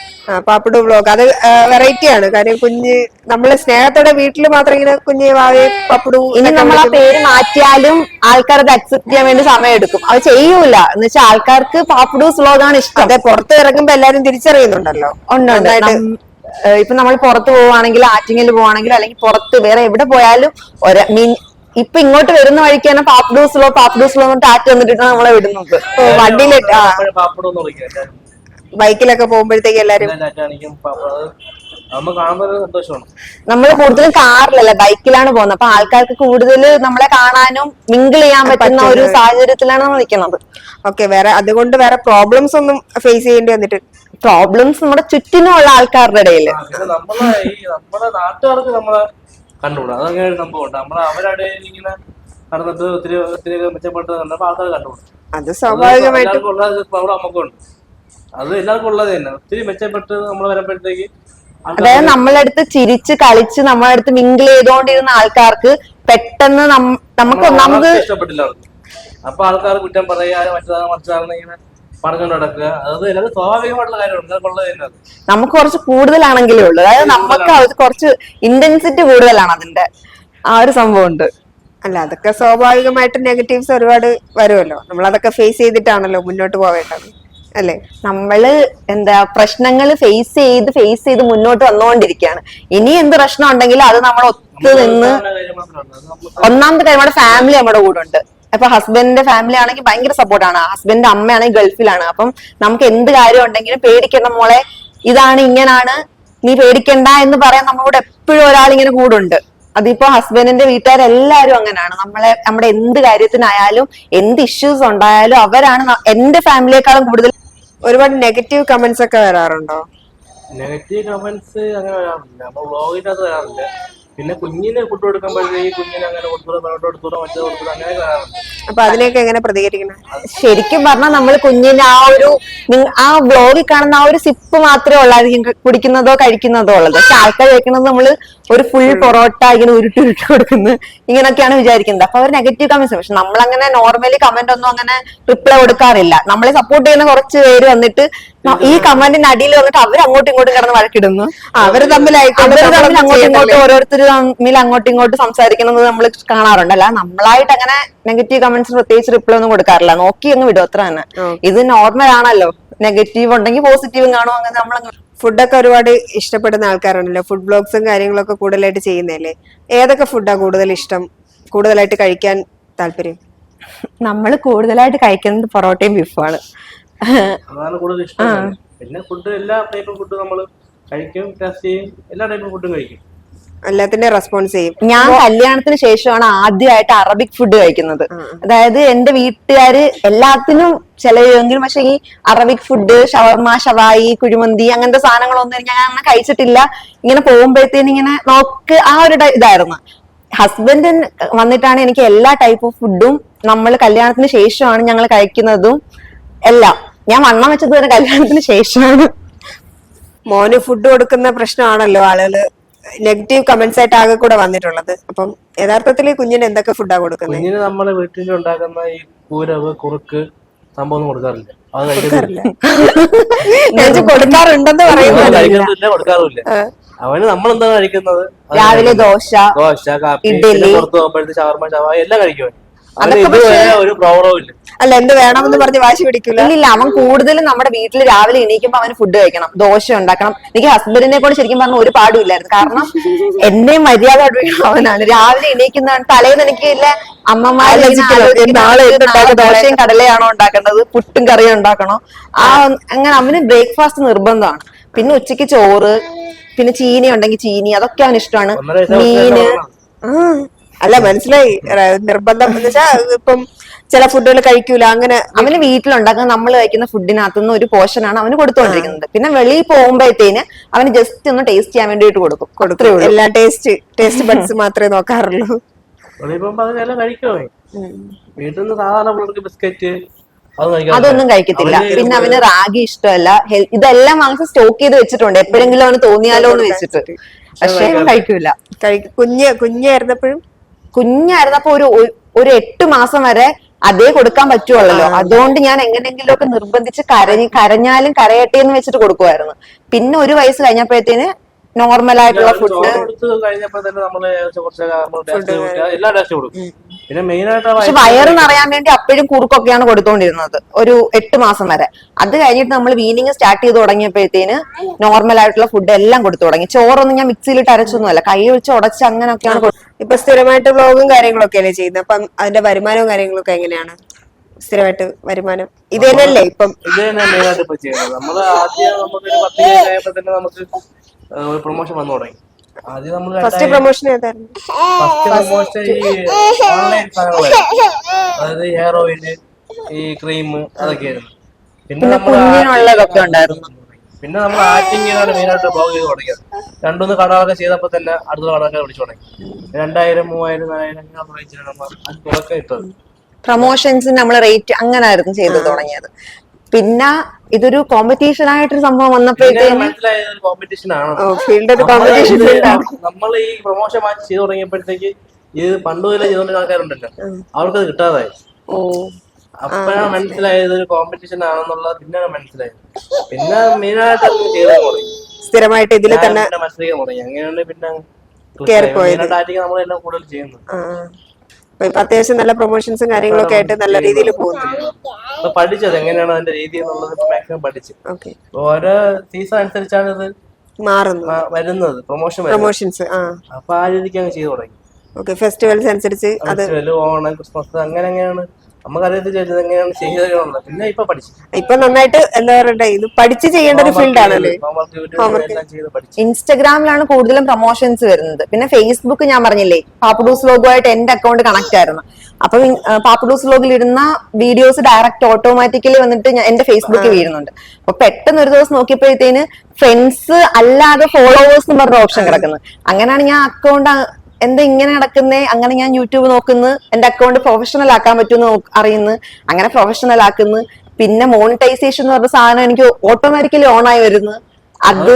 പാപ്പുടു വ്ലോഗ് അത് വെറൈറ്റി ആണ്. കാര്യം കുഞ്ഞ് നമ്മള് സ്നേഹത്തോടെ വീട്ടിൽ മാത്രം ഇങ്ങനെ കുഞ്ഞ് വാവേ പപ്പുടു. ഇനി നമ്മൾ ആ പേര് മാറ്റിയാലും ആൾക്കാർ അത് അക്സെപ്റ്റ് ചെയ്യാൻ വേണ്ടി സമയം എടുക്കും. അത് ചെയ്യൂല എന്ന് വെച്ചാൽ ആൾക്കാർക്ക് പാപ്പുഡൂസ് വ്ലോഗാണ് ഇഷ്ടം. അതെ, പുറത്ത് ഇറങ്ങുമ്പോ എല്ലാരും തിരിച്ചറിയുന്നുണ്ടല്ലോ. ഇപ്പൊ നമ്മൾ പുറത്ത് പോവാണെങ്കിൽ, ആറ്റിങ്ങിൽ പോവാണെങ്കിൽ, അല്ലെങ്കിൽ പുറത്ത് വേറെ എവിടെ പോയാലും ഇപ്പൊ ഇങ്ങോട്ട് വരുന്ന വഴിക്ക് തന്നെ പാപ്പുഡൂസ് വ്ലോഗ് ടാറ്റ് വന്നിട്ടാണ് നമ്മളെ വിടുന്നത്. വണ്ടിയിലിട്ട് ബൈക്കിലൊക്കെ പോകുമ്പോഴത്തേക്ക് എല്ലാരും നമ്മൾ കൂടുതലും കാറിലല്ല ബൈക്കിലാണ് പോകുന്നത്. അപ്പൊ ആൾക്കാർക്ക് കൂടുതൽ നമ്മളെ കാണാനും മിങ്കിൾ ചെയ്യാൻ പറ്റുന്ന ഒരു സാഹചര്യത്തിലാണ് നമ്മൾ നിൽക്കുന്നത്. ഓക്കെ. അതുകൊണ്ട് വേറെ പ്രോബ്ലംസ് ഒന്നും ഫേസ് ചെയ്യേണ്ടി വന്നിട്ട്? പ്രോബ്ലംസ് നമ്മുടെ ചുറ്റിനുമുള്ള ആൾക്കാരുടെ ഇടയിൽ നമ്മുടെ നാട്ടുകാർക്ക് നമ്മളെ കണ്ടുകൂടാ. അതങ്ങനെ ഒരു സംഭവമുണ്ട്. അവരുടെ ഇങ്ങനെ നടന്നിട്ട് ഒത്തിരി മെച്ചപ്പെട്ട് കണ്ടപ്പോ ആൾക്കാർ കണ്ടുകൂടാ. അത് സ്വാഭാവികമായിട്ടും നമുക്കുണ്ട്. അത് എല്ലാവർക്കും ഉള്ളത് തന്നെ. ഒത്തിരി മെച്ചപ്പെട്ട് നമ്മൾ വരുമ്പോഴത്തേക്ക് അതായത് നമ്മളടുത്ത് ചിരിച്ച് കളിച്ച് നമ്മളടുത്ത് മിങ്കിൾ ചെയ്തുകൊണ്ടിരുന്ന ആൾക്കാർക്ക് പെട്ടെന്ന് നമുക്ക് ഇഷ്ടപ്പെട്ടില്ല. അപ്പൊ ആൾക്കാർ കുറ്റം പറയാ മറ്റേതാണ് ഇങ്ങനെ പറഞ്ഞുകൊണ്ട് നടക്കുക, അത് എല്ലാം സ്വാഭാവികമായിട്ടുള്ള കാര്യമാണ്. കൊള്ളത് തന്നെ അത്. നമുക്ക് കുറച്ച് കൂടുതലാണെങ്കിലേ ഉള്ളൂ, അതായത് നമുക്ക് അത് കുറച്ച് ഇന്റൻസിറ്റി കൂടുതലാണ് അതിന്റെ ആ ഒരു സംഭവം ഉണ്ട്. അല്ല, അതൊക്കെ സ്വാഭാവികമായിട്ട് നെഗറ്റീവ്സ് ഒരുപാട് വരുമല്ലോ. നമ്മൾ അതൊക്കെ ഫേസ് ചെയ്തിട്ടാണല്ലോ മുന്നോട്ട് പോവേണ്ടത്, അല്ലേ? നമ്മള് എന്താ പ്രശ്നങ്ങൾ ഫേസ് ചെയ്ത് മുന്നോട്ട് വന്നുകൊണ്ടിരിക്കുകയാണ്. ഇനി എന്ത് പ്രശ്നം ഉണ്ടെങ്കിലും അത് നമ്മൾ ഒത്തു നിന്ന്, കാര്യം മാത്രമല്ല, അത് നമുക്ക് ഒന്നാമത്തെ കാര്യം നമ്മുടെ ഫാമിലി നമ്മുടെ കൂടെ ഉണ്ട്. അപ്പൊ ഹസ്ബൻഡിന്റെ ഫാമിലി ആണെങ്കിൽ ഭയങ്കര സപ്പോർട്ടാണ്, ഹസ്ബൻഡിന്റെ അമ്മയാണെങ്കിൽ ഗൾഫിലാണ്. അപ്പം നമുക്ക് എന്ത് കാര്യം ഉണ്ടെങ്കിലും പേടിക്കണ്ട മോളെ, ഇതാണ് ഇങ്ങനാണ്, നീ പേടിക്കണ്ട എന്ന് പറയാൻ നമ്മളോട് എപ്പോഴും ഒരാൾ ഇങ്ങനെ കൂടെ ഉണ്ട്. അതിപ്പോ ഹസ്ബൻഡിന്റെ വീട്ടുകാരെല്ലാരും അങ്ങനെയാണ്. നമ്മുടെ എന്ത് കാര്യത്തിനായാലും എന്ത് ഇഷ്യൂസ് ഉണ്ടായാലും അവരാണ് എന്റെ ഫാമിലിയെക്കാളും കൂടുതൽ. ഒരുപാട് നെഗറ്റീവ് കമന്റ്സ് ഒക്കെ വരാറുണ്ടോ? നെഗറ്റീവ് കമന്റ്സ് അങ്ങനെ വരാറില്ല, നമ്മൾ വ്ളോഗിനകത്ത് വരാറില്ല. പിന്നെ കുഞ്ഞിന് ഫുഡ് കൊടുക്കുമ്പോഴത്തേക്ക് കുഞ്ഞിന് അങ്ങനെ കൊടുത്തൂടെ, മറ്റേ കൊടുത്തൂടെ, അങ്ങനെ വരാറുണ്ട്. അപ്പൊ അതിനെയൊക്കെ എങ്ങനെ പ്രതികരിക്കണം? ശരിക്കും പറഞ്ഞാൽ നമ്മൾ കുഞ്ഞിന് ആ വ്ളോഗിൽ കാണുന്ന ആ ഒരു സിപ്പ് മാത്രമേ ഉള്ളായിരിക്കും കുടിക്കുന്നതോ കഴിക്കുന്നതോ ഉള്ളത്. പക്ഷെ ആൾക്കാർ കഴിക്കുന്നത് നമ്മള് ഒരു ഫുൾ പൊറോട്ട ഇങ്ങനെ ഉരുട്ടി കൊടുക്കുന്നു, ഇങ്ങനെയൊക്കെയാണ് വിചാരിക്കുന്നത്. അപ്പൊ അവർ നെഗറ്റീവ് കമന്റ്സ്. പക്ഷെ നമ്മളങ്ങനെ നോർമലി കമന്റ് ഒന്നും അങ്ങനെ റിപ്ലൈ കൊടുക്കാറില്ല. നമ്മളെ സപ്പോർട്ട് ചെയ്യുന്ന കുറച്ച് പേര് വന്നിട്ട് ഈ കമന്റിന് അടിയിൽ വന്നിട്ട് അവർ അങ്ങോട്ടും ഇങ്ങോട്ടും കിടന്ന് വഴക്കിടുന്നു. അവര് തമ്മിൽ അങ്ങോട്ടും ഇങ്ങോട്ടും ഓരോരുത്തർ തമ്മിൽ അങ്ങോട്ടും ഇങ്ങോട്ടും സംസാരിക്കുന്നത് നമ്മൾ കാണാറുണ്ട്. അല്ല നമ്മളായിട്ട് അങ്ങനെ നെഗറ്റീവ് കമന്റ്സ് പ്രത്യേകിച്ച് റിപ്ലൈ ഒന്നും കൊടുക്കാറില്ല, നോക്കി അങ്ങ് വിടും, അത്ര തന്നെ. ഇത് നോർമൽ ആണല്ലോ, നെഗറ്റീവ് ഉണ്ടെങ്കിൽ പോസിറ്റീവും കാണും. അങ്ങനെ നമ്മൾ ഫുഡൊക്കെ ഒരുപാട് ഇഷ്ടപ്പെടുന്ന ആൾക്കാരാണല്ലോ, ഫുഡ് ബ്ലോഗ്സും കാര്യങ്ങളൊക്കെ കൂടുതലായിട്ട് ചെയ്യുന്നതല്ലേ. ഏതൊക്കെ ഫുഡാ കൂടുതൽ ഇഷ്ടം, കൂടുതലായിട്ട് കഴിക്കാൻ താല്പര്യം? നമ്മൾ കൂടുതലായിട്ട് കഴിക്കുന്നത് പൊറോട്ടയും ബീഫുമാണ്. അതാണ് കൂടുതൽ ഇഷ്ടം. പിന്നെ ഫുഡ് എല്ലാ ടൈപ്പ് ഫുഡ് നമ്മൾ കഴിക്കും, ടേസ്റ്റ് ചെയ്യും, എല്ലാ ടൈപ്പ് ഫുഡും കഴിക്കും, എല്ലാത്തിന്റെ റെസ്പോൺസ് ചെയ്യും. ഞാൻ കല്യാണത്തിന് ശേഷമാണ് ആദ്യമായിട്ട് അറബിക് ഫുഡ് കഴിക്കുന്നത്. അതായത് എന്റെ വീട്ടുകാര് എല്ലാത്തിനും ചെലവെങ്കിലും, പക്ഷെ ഈ അറബിക് ഫുഡ്, ഷവർമ, ഷവായി, കുഴിമന്തി അങ്ങനത്തെ സാധനങ്ങളൊന്നും ഞാൻ അങ്ങനെ കഴിച്ചിട്ടില്ല. ഇങ്ങനെ പോകുമ്പോഴത്തേന് ഇങ്ങനെ ആ ഒരു ഇതായിരുന്നു. ഹസ്ബൻഡ് വന്നിട്ടാണ് എനിക്ക് എല്ലാ ടൈപ്പ് ഓഫ് ഫുഡും നമ്മൾ കല്യാണത്തിന് ശേഷമാണ് ഞങ്ങൾ കഴിക്കുന്നതും എല്ലാം. ഞാൻ വണ്ണം വെച്ചത് തന്നെ കല്യാണത്തിന് ശേഷമാണ്. മോന് ഫുഡ് കൊടുക്കുന്ന പ്രശ്നമാണല്ലോ ആളുകള് നെഗറ്റീവ് കമന്റ്സ് ആയിട്ട് ആകെ കൂടെ വന്നിട്ടുള്ളത്. അപ്പം യഥാർത്ഥത്തിൽ കുഞ്ഞിന് എന്തൊക്കെ ഫുഡാ കൊടുക്കുന്നത്? കുഞ്ഞിന് നമ്മള് വീട്ടിൽ ഉണ്ടാക്കുന്ന ഈ കൂരവ്, കുറുക്ക് സംഭവം ഒന്നും കൊടുക്കാറില്ല. അത് കൊടുക്കാറുണ്ടെന്ന് കഴിക്കുന്നില്ല, കൊടുക്കാറുമില്ല. അവന് നമ്മളെന്താ കഴിക്കുന്നത്? രാവിലെ ദോശ, കാപ്പി, ഇഡ്ഡലി, പുറത്ത് പോകുമ്പോഴത്തെ ഷവർമ, ഷവായി എല്ലാം കഴിക്കും. ഇതുവരെ ഒരു പ്രോബ്ലവും ഇല്ല. അല്ല, എന്ത് വേണമെന്ന് പറഞ്ഞ് വാശി പിടിക്കില്ല. ഇല്ല, അവൻ കൂടുതലും നമ്മുടെ വീട്ടിൽ രാവിലെ എണീക്കുമ്പോ അവന് ഫുഡ് കഴിക്കണം, ദോശ ഉണ്ടാക്കണം. എനിക്ക് ഹസ്ബൻഡിനെ കൂടെ ശരിക്കും പറഞ്ഞ ഒരു പാടും ഇല്ലായിരുന്നു. കാരണം എന്നെ മര്യാദ പഠിപ്പിക്കണം അവനാണ്. രാവിലെ എണീക്കുന്ന തലേന്ന് എനിക്ക് ഇല്ല അമ്മമാരെ ദോശയും കടലയാണോ ഉണ്ടാക്കേണ്ടത്, പുട്ടും കറിയും ഉണ്ടാക്കണോ, അങ്ങനെ അവന് ബ്രേക്ക്ഫാസ്റ്റ് നിർബന്ധമാണ്. പിന്നെ ഉച്ചക്ക് ചോറ്, പിന്നെ ചീനി ഉണ്ടെങ്കിൽ ചീനി, അതൊക്കെ അവന് ഇഷ്ടമാണ്. മീന്. അല്ല, മനസ്സിലായി. നിർബന്ധം എന്ന് വെച്ചാൽ ഇപ്പം ചില ഫുഡുകൾ കഴിക്കൂല, അങ്ങനെ. അവന് വീട്ടിലുണ്ടാക്കുന്ന നമ്മൾ കഴിക്കുന്ന ഫുഡിനകത്തുനിന്ന് ഒരു പോർഷനാണ് അവന് കൊടുത്തുകൊണ്ടിരിക്കുന്നത്. പിന്നെ വെളിയിൽ പോകുമ്പോഴത്തേന് അവന് ജസ്റ്റ് ഒന്ന് ടേസ്റ്റ് ചെയ്യാൻ വേണ്ടിയിട്ട് കൊടുക്കും. എല്ലാ ടേസ്റ്റ് ബഡ്സ് മാത്രമേ നോക്കാറുള്ളൂ. വീട്ടിൽ നിന്ന് സാധാരണ പിള്ളേർക്ക് ബിസ്ക്കറ്റ് അതൊന്നും കഴിക്കത്തില്ല. പിന്നെ അവന് റാഗി ഇഷ്ടമല്ല. ഇതെല്ലാം വാങ്ങി സ്റ്റോക്ക് ചെയ്ത് വെച്ചിട്ടുണ്ട്, എപ്പോഴെങ്കിലും അവന് തോന്നിയാലോ എന്ന് വെച്ചിട്ട്. പക്ഷെ കഴിക്കൂല. കുഞ്ഞായിരുന്നപ്പോ ഒരു 8 മാസം വരെ അതേ കൊടുക്കാൻ പറ്റുള്ളല്ലോ. അതുകൊണ്ട് ഞാൻ എങ്ങനെയെങ്കിലും ഒക്കെ നിർബന്ധിച്ച് കരഞ്ഞാലും കരയട്ടെ എന്ന് വെച്ചിട്ട് കൊടുക്കുമായിരുന്നു. പിന്നെ ഒരു വയസ്സ് കഴിഞ്ഞപ്പോഴത്തേന് നോർമൽ ആയിട്ടുള്ള ഫുഡ് പക്ഷെ വയറ് നിറയാൻ വേണ്ടി അപ്പോഴും കുറുക്കൊക്കെയാണ് കൊടുത്തോണ്ടിരുന്നത് ഒരു 8 മാസം വരെ. അത് കഴിഞ്ഞിട്ട് നമ്മൾ വീനിങ് സ്റ്റാർട്ട് ചെയ്ത് തുടങ്ങിയപ്പോഴത്തേന് നോർമൽ ആയിട്ടുള്ള ഫുഡ് എല്ലാം കൊടുത്തു തുടങ്ങി. ചോറൊന്നും ഞാൻ മിക്സിയിലിട്ട് അരച്ചൊന്നുമല്ല, കൈ വെച്ച് ഉടച്ച് അങ്ങനെയൊക്കെയാണ്. ഇപ്പൊ സ്ഥിരമായിട്ട് വ്ളോഗും കാര്യങ്ങളൊക്കെ അല്ലേ ചെയ്യുന്നത്? അപ്പം അതിന്റെ വരുമാനവും കാര്യങ്ങളൊക്കെ എങ്ങനെയാണ്? സ്ഥിരമായിട്ട് വരുമാനം ഇത് തന്നെയല്ലേ? ഇപ്പം ഇത് തന്നെ മെയിനായിട്ട് ഇപ്പൊ ചെയ്യുന്നത്. നമ്മള് ആദ്യം നമുക്കൊരു 10 കഴിയുമ്പോ തന്നെ നമുക്ക് ഒരു പ്രൊമോഷൻ വന്നു തുടങ്ങി. ആദ്യം നമ്മൾ ഫസ്റ്റ് പ്രൊമോഷൻ ഏതായിരുന്നു? ഫസ്റ്റ് പ്രൊമോഷൻ ഈ ഓൺലൈൻ സാധനങ്ങളായിരുന്നു. അതായത് ഹെയർ ഓയില്, ഈ ക്രീം, അതൊക്കെയായിരുന്നു. പിന്നെ നമ്മൾ ആക്ടിങ്ങിനാണ് മെയിനായിട്ട് ബ്ലോഗ് ചെയ്ത് തുടങ്ങിയത്. 2-3 കടകളൊക്കെ ചെയ്തപ്പോ തന്നെ അടുത്ത കടകളൊക്കെ വിളിച്ചു തുടങ്ങി. 2000, 3000, 4000 നമ്മൾ തുടക്കം ഇട്ടത്. പ്രൊമോഷൻസിന് നമ്മള് റേറ്റ് അങ്ങനെ ആയിരുന്നു ചെയ്ത് തുടങ്ങിയത്. പിന്നെ ഇതൊരു കോമ്പറ്റീഷൻ ആയിട്ടൊരു സംഭവം വന്നപ്പോഴത്തേക്കും നമ്മൾ ഈ പ്രൊമോഷൻ മാച്ച് ചെയ്ത് തുടങ്ങിയപ്പോഴത്തേക്ക് ഇത് പണ്ട് മുതലേ ചെയ്തോണ്ടിരുന്ന ആൾക്കാരുണ്ടല്ലോ, അവർക്കത് കിട്ടാതായി. അപ്പോഴാണ് മനസ്സിലായത് ഒരു കോമ്പറ്റീഷൻ ആണെന്നുള്ളത് പിന്നെയാണ് മനസ്സിലായത്. പിന്നെ മെയിനായിട്ട് ചെയ്താൽ തുടങ്ങി, സ്ഥിരമായിട്ട് ഇതിൽ തന്നെ മത്സരിക്കാൻ തുടങ്ങി. അങ്ങനെയാണ് പിന്നെ കേറിപ്പോയത്. നമ്മളെല്ലാം കൂടുതൽ ചെയ്യുന്നത്. ഇപ്പൊ അത്യാവശ്യം നല്ല പ്രൊമോഷൻസും കാര്യങ്ങളൊക്കെ ആയിട്ട് നല്ല രീതിയിൽ പോകുന്നു. പഠിച്ചത് എങ്ങനെയാണ് അതിന്റെ രീതി എന്നുള്ളത് മാക്സിമം പഠിച്ചു. ഓക്കെ, ഓരോ സീസൺ അനുസരിച്ചാണ് ഇത് മാറുന്നു വരുന്നത് പ്രൊമോഷൻസ്. അപ്പൊ ആ രീതിക്ക് അങ്ങ് ചെയ്തു തുടങ്ങി. ഓക്കെ, ഫെസ്റ്റിവൽസ് അനുസരിച്ച് അത് ഓണം, ക്രിസ്മസ് അങ്ങനെ അങ്ങനെയാണ് നമുക്കറിയത്ത് ചെയ്തത് എങ്ങനെയാണ് ചെയ്തത്. പിന്നെ ഇപ്പൊ പഠിച്ചു, ഇപ്പൊ നന്നായിട്ട് എന്താ പറയണ്ടേ, ഇത് പഠിച്ച് ചെയ്യേണ്ട ഒരു ഫീൽഡ് ആണല്ലേ. ഇൻസ്റ്റഗ്രാമിലാണ് കൂടുതലും പ്രൊമോഷൻസ് വരുന്നത്. പിന്നെ ഫേസ്ബുക്ക് ഞാൻ പറഞ്ഞില്ലേ, പാപ്പുഡൂസ് ലോഗുമായിട്ട് എന്റെ അക്കൗണ്ട് കണക്ട് ആയിരുന്നു. അപ്പൊ പാപ്പുഡൂസ് ലോഗിൽ ഇടുന്ന വീഡിയോസ് ഡയറക്റ്റ് ഓട്ടോമാറ്റിക്കലി വന്നിട്ട് എന്റെ ഫേസ്ബുക്കിൽ വീഴുന്നുണ്ട്. അപ്പൊ പെട്ടെന്ന് ഒരു ദിവസം നോക്കിയപ്പോഴത്തേന് ഫ്രണ്ട്സ് അല്ലാതെ ഫോളോവേഴ്സ് എന്ന് പറഞ്ഞ ഓപ്ഷൻ കിടക്കുന്നത്. അങ്ങനെയാണ് ഞാൻ അക്കൗണ്ട് എന്താ ഇങ്ങനെ നടക്കുന്നേ, അങ്ങനെ ഞാൻ യൂട്യൂബ് നോക്കുന്നു, എന്റെ അക്കൗണ്ട് പ്രൊഫഷണൽ ആക്കാൻ പറ്റുമെന്ന് അറിയുന്നു, അങ്ങനെ പ്രൊഫഷണൽ ആക്കുന്നു. പിന്നെ മോണിറ്റൈസേഷൻ എന്ന് പറഞ്ഞ സാധനം എനിക്ക് ഓട്ടോമാറ്റിക്കലി ഓൺ ആയി വരുന്നു. അത്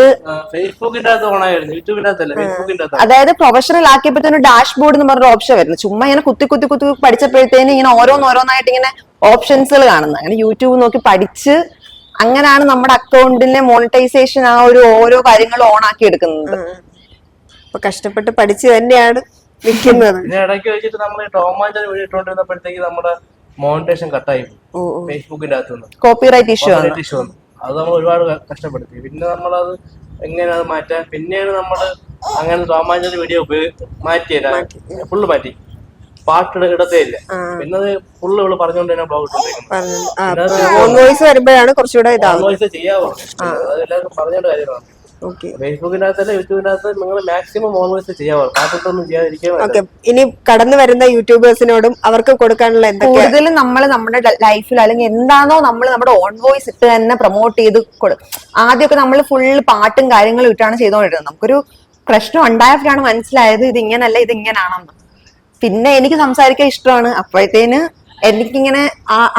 അതായത് പ്രൊഫഷണൽ ആക്കിയപ്പോഴത്തേനും ഡാഷ്ബോർഡ് എന്ന് പറഞ്ഞ ഓപ്ഷൻ വരുന്നു. ചുമ്മാ ഇങ്ങനെ കുത്തി കുത്തി കുത്തി പഠിച്ചപ്പോഴത്തേനും ഇങ്ങനെ ഓരോന്നോരോന്നായിട്ട് ഇങ്ങനെ ഓപ്ഷൻസുകൾ കാണുന്നത്. അങ്ങനെ യൂട്യൂബ് നോക്കി പഠിച്ച് അങ്ങനെയാണ് നമ്മുടെ അക്കൗണ്ടിലെ മോണിറ്റൈസേഷൻ ആ ഒരു ഓരോ കാര്യങ്ങളും ഓൺ ആക്കി എടുക്കുന്നത്. അപ്പൊ കഷ്ടപ്പെട്ട് പഠിച്ച് തന്നെയാണ് നിൽക്കുന്നത്. ഇടയ്ക്ക് വെച്ചിട്ട് നമ്മൾ ടോമാഞ്ചർ വീഡിയോ ഇട്ടുകൊണ്ടിരുന്നപ്പോഴത്തേക്ക് നമ്മുടെ മോണിറ്റേഷൻ കട്ടായി ഫേസ്ബുക്കിന്റെ അകത്തുനിന്ന് കോപ്പിറൈറ്റ് ഇഷ്യൂ അത് നമ്മൾ ഒരുപാട് കഷ്ടപ്പെടുത്തി. പിന്നെ നമ്മളത് എങ്ങനെയാണ് മാറ്റാൻ, പിന്നെയാണ് നമ്മള് അങ്ങനെ ടോമാഞ്ചർ വീഡിയോ മാറ്റിയല്ല, ഫുള്ള് മാറ്റി, പാട്ട് ഇടത്തേ ഇല്ല. പിന്നെ അത് ഫുള്ള് ഇവള് പറഞ്ഞുകൊണ്ട് തന്നെ ബ്ലോഗ് വോയിസ് വരുമ്പോഴാണ് കുറച്ചുകൂടെ വോയിസ് ചെയ്യാവോ, അതെല്ലാവർക്കും പറഞ്ഞോണ്ട് കാര്യമാണ്. ഫേസ്ബുക്കിനകത്തല്ല യൂട്യൂബിനകത്ത് നിങ്ങൾ മാക്സിമം വോയിസ് ചെയ്യാവോ, പാട്ടൊന്നും ചെയ്യാതിരിക്കുക. ഇനി കടന്നു വരുന്ന യൂട്യൂബേഴ്സിനോടും അവർക്ക് കൊടുക്കാനുള്ള കൂടുതലും നമ്മൾ നമ്മുടെ ലൈഫിൽ അല്ലെങ്കിൽ എന്താണോ നമ്മൾ നമ്മുടെ ഓൺ വോയിസ് ഇട്ട് തന്നെ പ്രൊമോട്ട് ചെയ്ത് ആദ്യമൊക്കെ നമ്മൾ ഫുള്ള് പാട്ടും കാര്യങ്ങളും ഇട്ടാണ് ചെയ്തോണ്ടിരുന്നത്. നമുക്കൊരു പ്രശ്നം ഉണ്ടായപ്പോഴാണ് മനസ്സിലായത് ഇത് ഇങ്ങനല്ല, ഇത് ഇങ്ങനാണെന്ന്. പിന്നെ എനിക്ക് സംസാരിക്കാൻ ഇഷ്ടമാണ്. അപ്പോഴത്തേന് എനിക്കിങ്ങനെ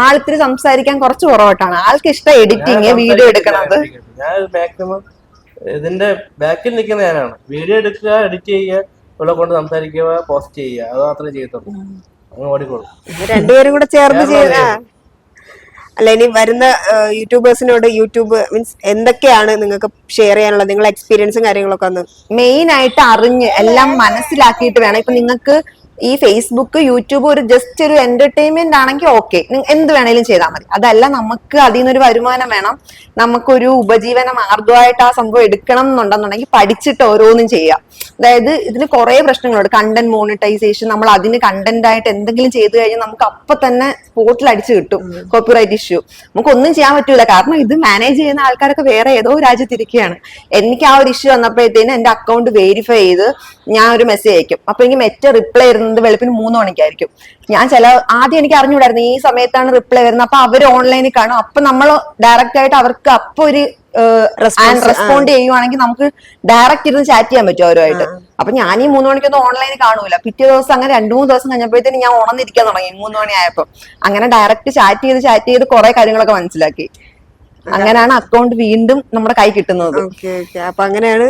ആൾക്കിന് സംസാരിക്കാൻ കുറച്ച് പുറകോട്ടാണ്. ആൾക്ക് ഇഷ്ടം എഡിറ്റിങ്, വീഡിയോ എടുക്കണത്. ഇതിന്റെ ബാക്കിൽ നിൽക്കുന്ന ഞാനാണ്. വീഡിയോ എടുക്കുക, എഡിറ്റ് ചെയ്യുക, ഇവിടെ കൊണ്ട് സംസാരിക്കുക, പോസ്റ്റ് ചെയ്യുക, അത് മാത്രമേ ചെയ്യത്തുള്ളൂ. അങ്ങ് ഓടിക്കോളൂ. രണ്ടുപേരും കൂടെ ചേർന്ന് ചെയ്യുക. അല്ല, ഇനി വരുന്ന യൂട്യൂബേഴ്സിനോട് യൂട്യൂബ് മീൻസ് എന്തൊക്കെയാണ് നിങ്ങൾക്ക് ഷെയർ ചെയ്യാനുള്ളത്, നിങ്ങളെ എക്സ്പീരിയൻസും കാര്യങ്ങളൊക്കെ ഒന്ന് മെയിൻ ആയിട്ട് അറിഞ്ഞ് എല്ലാം മനസ്സിലാക്കിയിട്ട് വേണം. ഇപ്പൊ നിങ്ങൾക്ക് ഈ ഫേസ്ബുക്ക്, യൂട്യൂബ് ഒരു ജസ്റ്റ് ഒരു എന്റർടൈൻമെന്റ് ആണെങ്കിൽ ഓക്കെ, എന്ത് വേണേലും ചെയ്താൽ മതി. അതല്ല, നമുക്ക് അതിൽ നിന്നൊരു വരുമാനം വേണം, നമുക്കൊരു ഉപജീവന മാർഗമായിട്ട് ആ സംഭവം എടുക്കണം എന്നുണ്ടെന്നുണ്ടെങ്കിൽ പഠിച്ചിട്ട് ഓരോന്നും ചെയ്യാം. അതായത് ഇതിന് കുറെ പ്രശ്നങ്ങളുണ്ട്. കണ്ടന്റ് മോണിറ്റൈസേഷൻ, നമ്മൾ അതിന് കണ്ടന്റ് ആയിട്ട് എന്തെങ്കിലും ചെയ്തു കഴിഞ്ഞാൽ നമുക്ക് അപ്പൊ തന്നെ സ്പോട്ടിൽ അടിച്ചു കിട്ടും കോപ്പിറൈറ്റ് ഇഷ്യൂ. നമുക്ക് ഒന്നും ചെയ്യാൻ പറ്റൂല, കാരണം ഇത് മാനേജ് ചെയ്യുന്ന ആൾക്കാരൊക്കെ വേറെ ഏതോ രാജ്യത്തിരിക്കുകയാണ്. എനിക്ക് ആ ഒരു ഇഷ്യൂ വന്നപ്പോഴത്തേന് എന്റെ അക്കൗണ്ട് വെരിഫൈ ചെയ്ത് ഞാൻ ഒരു മെസ്സേജ് അയക്കും. അപ്പൊ എനിക്ക് മറ്റേ റിപ്ലൈ വരുന്നത് വെളുപ്പിന് 3 മണിക്കായിരിക്കും. ഞാൻ ആദ്യം എനിക്ക് അറിഞ്ഞുകൂടായിരുന്നു ഈ സമയത്താണ് റിപ്ലൈ വരുന്നത്. അപ്പൊ അവർ ഓൺലൈനിൽ കാണും. അപ്പൊ നമ്മൾ ഡയറക്റ്റ് ആയിട്ട് അവർക്ക് അപ്പൊ ഒരു റെസ്പോണ്ട് ചെയ്യുവാണെങ്കിൽ നമുക്ക് ഡയറക്റ്റ് ഇരുന്ന് ചാറ്റ് ചെയ്യാൻ പറ്റും അവരുമായിട്ട്. അപ്പൊ ഞാൻ ഈ 3 മണിക്കൊന്നും ഓൺലൈനിൽ കാണൂല. പിറ്റേ ദിവസം അങ്ങനെ 2-3 ദിവസം കഴിഞ്ഞപ്പോഴത്തേന് ഞാൻ ഉണർന്നിരിക്കാൻ തുടങ്ങി 3 മണിയായപ്പോ. അങ്ങനെ ഡയറക്റ്റ് ചാറ്റ് ചെയ്ത് കുറെ കാര്യങ്ങളൊക്കെ മനസ്സിലാക്കി. അങ്ങനെയാണ് അക്കൗണ്ട് വീണ്ടും നമ്മുടെ കൈ കിട്ടുന്നത്. അപ്പൊ അങ്ങനെയാണ്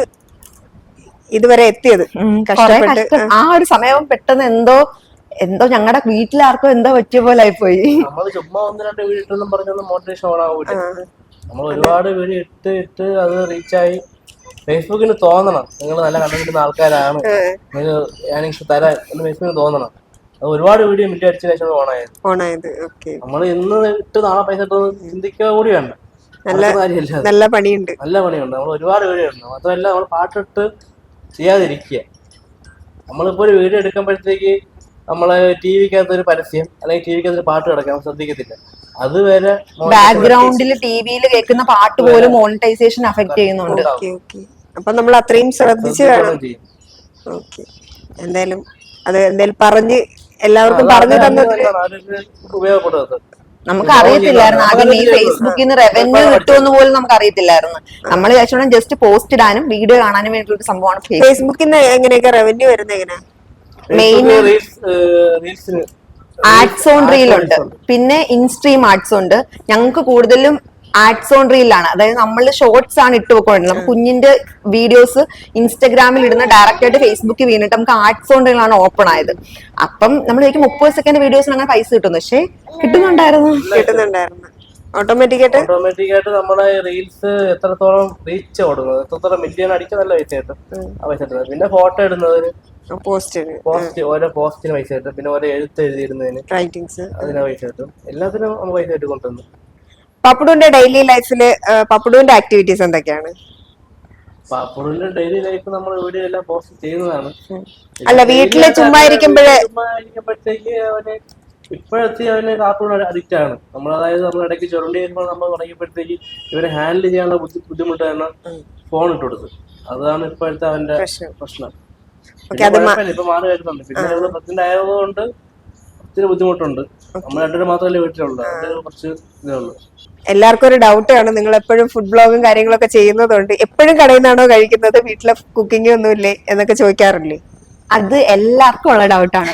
ഇതുവരെ എത്തിയത്. ആ ഒരു സമയം പെട്ടെന്ന് എന്തോ ഞങ്ങളുടെ വീട്ടിലാർക്കോ എന്തോ പറ്റിയ പോലെ ആയിപ്പോയി. നമ്മള് ചുമ്മാ 1-2 വീഡിയോ ഇട്ടൊന്നും പറഞ്ഞൊന്നും മോട്ടിവേഷൻ ഓണാവൂല. നമ്മൾ ഒരുപാട് വീഡിയോ ഇട്ട് അത് റീച്ചായി. ഫേസ്ബുക്കിന് തോന്നണം നിങ്ങൾ നല്ല കണ്ടുപിടിക്കുന്ന ആൾക്കാരാണ്, നിങ്ങൾ ഏണിങ്സ് തരാൻ എന്ന് ഫേസ്ബുക്കിന് തോന്നണം. അത് ഒരുപാട് വീഡിയോ മിറ്റ് അടിച്ച ശേഷം ഓണായത്. നമ്മൾ ഇന്ന് ഇട്ട് നാളെ പൈസ ഇട്ടൊന്ന് ചിന്തിക്കുക കൂടി വേണ്ട. നല്ല പണിയുണ്ട്. നമ്മൾ ഒരുപാട് വീഡിയോ ഇടണം. മാത്രമല്ല നമ്മൾ പാട്ടിട്ട് ചെയ്യാതിരിക്കുക. നമ്മളിപ്പോ ഒരു വീഡിയോ എടുക്കുമ്പോഴത്തേക്ക് നമ്മള് ടി വിക്കകത്ത് ഒരു പരസ്യം അല്ലെങ്കിൽ ടി വിക്കകത്ത് ഒരു പാട്ട് കിടക്കാൻ ശ്രദ്ധിക്കത്തില്ല. അതുവരെ ബാക്ക്ഗ്രൗണ്ടിൽ ടിവിയിൽ കേൾക്കുന്ന പാട്ട് പോലും മോണിറ്റൈസേഷൻ അഫക്ട് ചെയ്യുന്നുണ്ട്. അപ്പൊ നമ്മൾ അത്രയും ശ്രദ്ധിച്ച് വേണം. എന്തായാലും പറഞ്ഞ് എല്ലാവർക്കും പറഞ്ഞു തന്നത് ഉപയോഗപ്പെടുന്നത്. നമുക്ക് അറിയത്തില്ലായിരുന്നു ആദ്യം ഈ ഫേസ്ബുക്കിൽ നിന്ന് റവന്യൂ കിട്ടുമെന്ന് പോലും നമുക്ക് അറിയത്തില്ലായിരുന്നു. നമ്മൾ വിചാരിച്ചോണ്ട് ജസ്റ്റ് പോസ്റ്റ് ഇടാനും വീഡിയോ കാണാനും വേണ്ടിയുള്ള സംഭവമാണ് ഫേസ്ബുക്കിൽ നിന്ന് എങ്ങനെയൊക്കെ റവന്യൂ വരുന്നത്. എങ്ങനെയാ മെയിൻ ആഡ്സ് ഓൺ റീൽ ഉണ്ട്, പിന്നെ ഇൻസ്ട്രീം ആഡ്സ് ഉണ്ട്. ഞങ്ങൾക്ക് കൂടുതലും ആഡ്സ് ഓൺ റീലാണ്, അതായത് നമ്മൾ ഷോർട്സ് ആണ് ഇട്ട് വെക്കുന്നത്. നമുക്ക് കുഞ്ഞിന്റെ വീഡിയോസ് ഇൻസ്റ്റാഗ്രാമിൽ ഇടുന്ന ഡയറക്റ്റ് ആയിട്ട് ഫേസ്ബുക്കിൽ വീണിട്ട് നമുക്ക് ആഡ്സ് ഓൺ റീലാണ് ഓപ്പൺ ആയത്. അപ്പം നമ്മൾ 30 സെക്കൻഡ് വീഡിയോസിന് അങ്ങനെ പൈസ കിട്ടുന്നു, പക്ഷെ കിട്ടുന്നുണ്ടായിരുന്നു. ഓട്ടോമാറ്റിക് ആയിട്ട് നമ്മുടെ റീൽസ് എത്രത്തോളം റീച്ച് ഓടുന്നത്, എത്രത്തോളം മില്യൺ അടിക്കാൻ നല്ല പൈസ കിട്ടും. ആ പൈസ കിട്ടുന്നത്. പിന്നെ ഫോട്ടോ ഇടുന്നതിന് ഓരോ പോസ്റ്റിന് പൈസ കിട്ടും. പിന്നെ ഓരോ എഴുത്ത് എഴുതിയിരുന്നതിന് അതിന് പൈസ കിട്ടും. എല്ലാത്തിനും നമ്മൾ പൈസ കിട്ടി കൊണ്ടുവന്നു. പപ്പുടുവിന്റെ ഡെയിലി ലൈഫില് പപ്പുടുവിന്റെ ആക്ടിവിറ്റീസ് എന്തൊക്കെയാണ്? പപ്പുടുവിന്റെ ഡെയിലി ലൈഫ് നമ്മൾ വീഡിയോ എല്ലാം പോസ്റ്റ് ചെയ്യുന്നതാണ്. അല്ല, വീട്ടില് ചുമ്മാ ഇരിക്കുമ്പോഴത്തേക്ക് അവന് ഇപ്പോഴത്തെ അവന് കാർട്ടൂൺ അഡിക്റ്റ് ആണ്. അതായത് നമ്മൾ ഇടയ്ക്ക് ചുരുണ്ടി വരുമ്പോൾ നമ്മൾ തുടങ്ങിയപ്പോഴത്തേക്ക് ഇവരെ ഹാൻഡിൽ ചെയ്യാനുള്ള ബുദ്ധിമുട്ട് കാരണം ഫോൺ ഇട്ട് കൊടുത്തു. അതാണ് ഇപ്പോഴത്തെ അവന്റെ പ്രശ്നം. ഇപ്പൊ മാറി വരുന്നുണ്ട്. പിന്നെ നമ്മള് പ്രഗ്നന്റ് ആയതുകൊണ്ട് ഒത്തിരി ബുദ്ധിമുട്ടുണ്ട്. നമ്മൾ രണ്ടുപേരും മാത്രമല്ലേ വീട്ടിലുള്ളൂ, അതിന്റെ കുറച്ച് ഇതേ ഉള്ളൂ. എല്ലാവർക്കും ഒരു ഡൗട്ട് ആണ്, നിങ്ങൾ എപ്പോഴും ഫുഡ് ബ്ലോഗും കാര്യങ്ങളൊക്കെ ചെയ്യുന്നതുകൊണ്ട് എപ്പോഴും കടയിൽ നിന്നാണോ കഴിക്കുന്നത്, വീട്ടിലെ കുക്കിംഗ് ഒന്നും ഇല്ലേ എന്നൊക്കെ ചോദിക്കാറില്ലേ? അത് എല്ലാവർക്കും ഉള്ള ഡൗട്ടാണ്.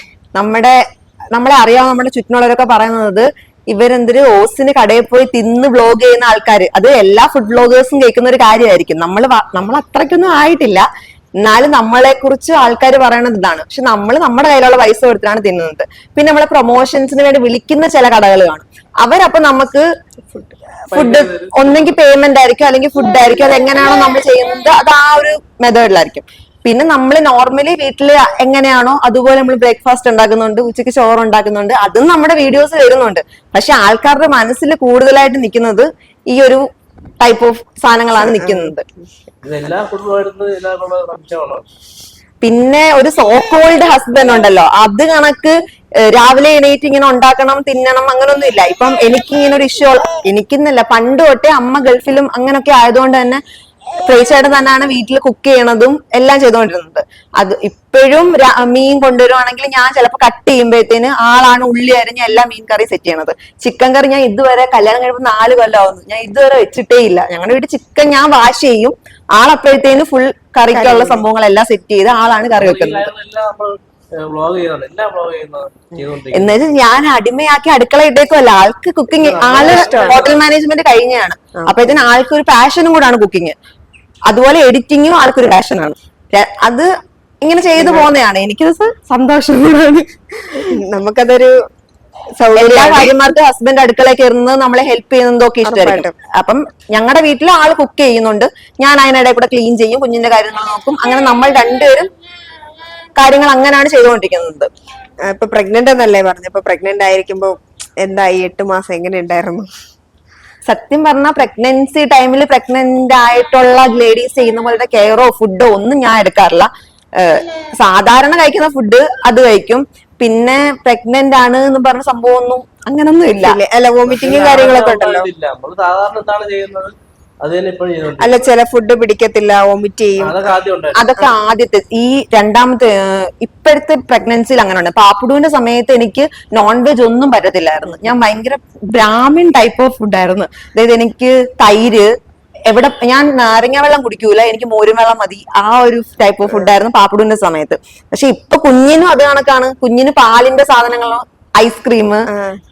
നമ്മളെ അറിയാവുന്ന നമ്മുടെ ചുറ്റിനുള്ളവരൊക്കെ പറയുന്നത് ഇവരെന്തൊരു ഓസിന് കടയിൽ പോയി തിന്ന് വ്ലോഗ് ചെയ്യുന്ന ആൾക്കാര്, അത് എല്ലാ ഫുഡ് വ്ലോഗേഴ്സും കേൾക്കുന്ന ഒരു കാര്യമായിരിക്കും. നമ്മൾ അത്രയ്ക്കൊന്നും ആയിട്ടില്ല, എന്നാലും നമ്മളെ കുറിച്ച് ആൾക്കാർ പറയണത് ഇതാണ്. പക്ഷെ നമ്മൾ നമ്മുടെ കയ്യിലുള്ള പൈസ കൊടുത്തിട്ടാണ് തിന്നുന്നത്. പിന്നെ നമ്മളെ പ്രൊമോഷൻസിന് വേണ്ടി വിളിക്കുന്ന ചില കടകൾ കാണും. അവരപ്പൊ നമുക്ക് ഫുഡ് ഒന്നെങ്കിൽ പേയ്മെന്റ് ആയിരിക്കും, അല്ലെങ്കിൽ ഫുഡ് ആയിരിക്കും. അത് എങ്ങനെയാണോ നമ്മൾ ചെയ്യുന്നത് അത് ആ ഒരു മെത്തേഡിലായിരിക്കും. പിന്നെ നമ്മൾ നോർമലി വീട്ടില് എങ്ങനെയാണോ അതുപോലെ നമ്മൾ ബ്രേക്ക്ഫാസ്റ്റ് ഉണ്ടാക്കുന്നുണ്ട്, ഉച്ചയ്ക്ക് ചോറ് ഉണ്ടാക്കുന്നുണ്ട്, അതും നമ്മുടെ വീഡിയോസ് വരുന്നുണ്ട്. പക്ഷെ ആൾക്കാരുടെ മനസ്സിൽ കൂടുതലായിട്ട് നിൽക്കുന്നത് ഈ ഒരു ടൈപ്പ് ഓഫ് സാധനങ്ങളാണ് നിൽക്കുന്നത്. പിന്നെ ഒരു സോ കോൾഡ് ഹസ്ബൻഡ് ഉണ്ടല്ലോ, അത് കണക്ക് രാവിലെ എണീറ്റ് ഇങ്ങനെ ഉണ്ടാക്കണം തിന്നണം അങ്ങനൊന്നും ഇല്ല. ഇപ്പം എനിക്കിങ്ങനെ ഒരു ഇഷ്യൂ, എനിക്കിന്നല്ല പണ്ട് തൊട്ടേ അമ്മ ഗൾഫിലും അങ്ങനൊക്കെ ആയതുകൊണ്ട് തന്നെ പ്രേച്ചേട്ടൻ തന്നെയാണ് വീട്ടിൽ കുക്ക് ചെയ്യണതും എല്ലാം ചെയ്തുകൊണ്ടിരുന്നത്. അത് ഇപ്പോഴും മീൻ കൊണ്ടുവരുവാണെങ്കിൽ ഞാൻ ചിലപ്പോൾ കട്ട് ചെയ്യുമ്പോഴത്തേന് ആളാണ് ഉള്ളി അരിഞ്ഞ എല്ലാ മീൻ കറി സെറ്റ് ചെയ്യണത്. ചിക്കൻ കറി ഞാൻ ഇതുവരെ കല്യാണം കഴിയുമ്പോൾ 4 കൊല്ലമാവുന്നു, ഞാൻ ഇതുവരെ വെച്ചിട്ടേ ഇല്ല. ഞങ്ങളുടെ വീട്ടിൽ ചിക്കൻ ഞാൻ വാഷ് ചെയ്യും, ആളപ്പോഴത്തേന് ഫുൾ കറിക്കുള്ള സംഭവങ്ങളെല്ലാം സെറ്റ് ചെയ്ത് ആളാണ് കറി വെക്കുന്നത്. എന്നുവെച്ചാൽ ഞാൻ അടിമയാക്കി അടുക്കള ഇട്ടേക്കുമല്ല, ആൾക്ക് കുക്കിംഗ്, ആള് ഹോട്ടൽ മാനേജ്മെന്റ് കഴിഞ്ഞാണ്. അപ്പോഴത്തേന് ആൾക്ക് ഒരു പാഷനും കൂടാണ് കുക്കിംഗ്. അതുപോലെ എഡിറ്റിങ്ങും ആൾക്കൊരു പാഷനാണ്. അത് ഇങ്ങനെ ചെയ്തു പോകുന്നതാണ്. എനിക്കത് സന്തോഷം കൂടാണ്. നമുക്കതൊരു എല്ലാ ഭാര്യമാർക്ക് ഹസ്ബൻഡ് അടുക്കളയിൽ കയറുന്നത് നമ്മളെ ഹെൽപ്പ് ചെയ്യുന്നതൊക്കെ ഇഷ്ടമായിരിക്കും. അപ്പം ഞങ്ങളുടെ വീട്ടിൽ ആള് കുക്ക് ചെയ്യുന്നുണ്ട്, ഞാൻ അതിനിടെ കൂടെ ക്ലീൻ ചെയ്യും, കുഞ്ഞിന്റെ കാര്യങ്ങൾ നോക്കും. അങ്ങനെ നമ്മൾ രണ്ടുപേരും കാര്യങ്ങൾ അങ്ങനെയാണ് ചെയ്തുകൊണ്ടിരിക്കുന്നത്. ഇപ്പൊ പ്രഗ്നന്റ് എന്നല്ലേ പറഞ്ഞു, ഇപ്പൊ പ്രഗ്നന്റ് ആയിരിക്കുമ്പോ എന്തായി 8 മാസം എങ്ങനെ ഉണ്ടായിരുന്നു? സത്യം പറഞ്ഞാൽ പ്രഗ്നൻസി ടൈമിൽ പ്രഗ്നന്റ് ആയിട്ടുള്ള ലേഡീസ് ചെയ്യുന്ന പോലത്തെ കെയറോ ഫുഡോ ഒന്നും ഞാൻ എടുക്കാറില്ല. സാധാരണ കഴിക്കുന്ന ഫുഡ് അത് കഴിക്കും. പിന്നെ പ്രഗ്നന്റ് ആണ് എന്ന് പറഞ്ഞ സംഭവം ഒന്നും അങ്ങനൊന്നും ഇല്ല. അല്ല, വോമിറ്റിംഗ് കാര്യങ്ങളൊക്കെ ഉണ്ടല്ലോ. അല്ല, ചില ഫുഡ് പിടിക്കത്തില്ല, വോമിറ്റ് ചെയ്യും, അതൊക്കെ ആദ്യത്തെ. ഈ രണ്ടാമത്തെ ഇപ്പോഴത്തെ പ്രഗ്നൻസിയിൽ അങ്ങനെ ഉണ്ട്. പാപ്പുടുവിന്റെ സമയത്ത് എനിക്ക് നോൺ വെജ് ഒന്നും പറ്റത്തില്ലായിരുന്നു. ഞാൻ ഭയങ്കര ബ്രാഹ്മിൻ ടൈപ്പ് ഓഫ് ഫുഡായിരുന്നു. അതായത് എനിക്ക് തൈര്, ഞാൻ നാരങ്ങ വെള്ളം കുടിക്കൂല, എനിക്ക് മോരും വെള്ളം മതി, ആ ഒരു ടൈപ്പ് ഓഫ് ഫുഡായിരുന്നു പാപ്പുടുവിന്റെ സമയത്ത്. പക്ഷെ ഇപ്പൊ കുഞ്ഞിനും അത് കണക്കാണ്. കുഞ്ഞിന് പാലിന്റെ സാധനങ്ങളോ ഐസ്ക്രീം,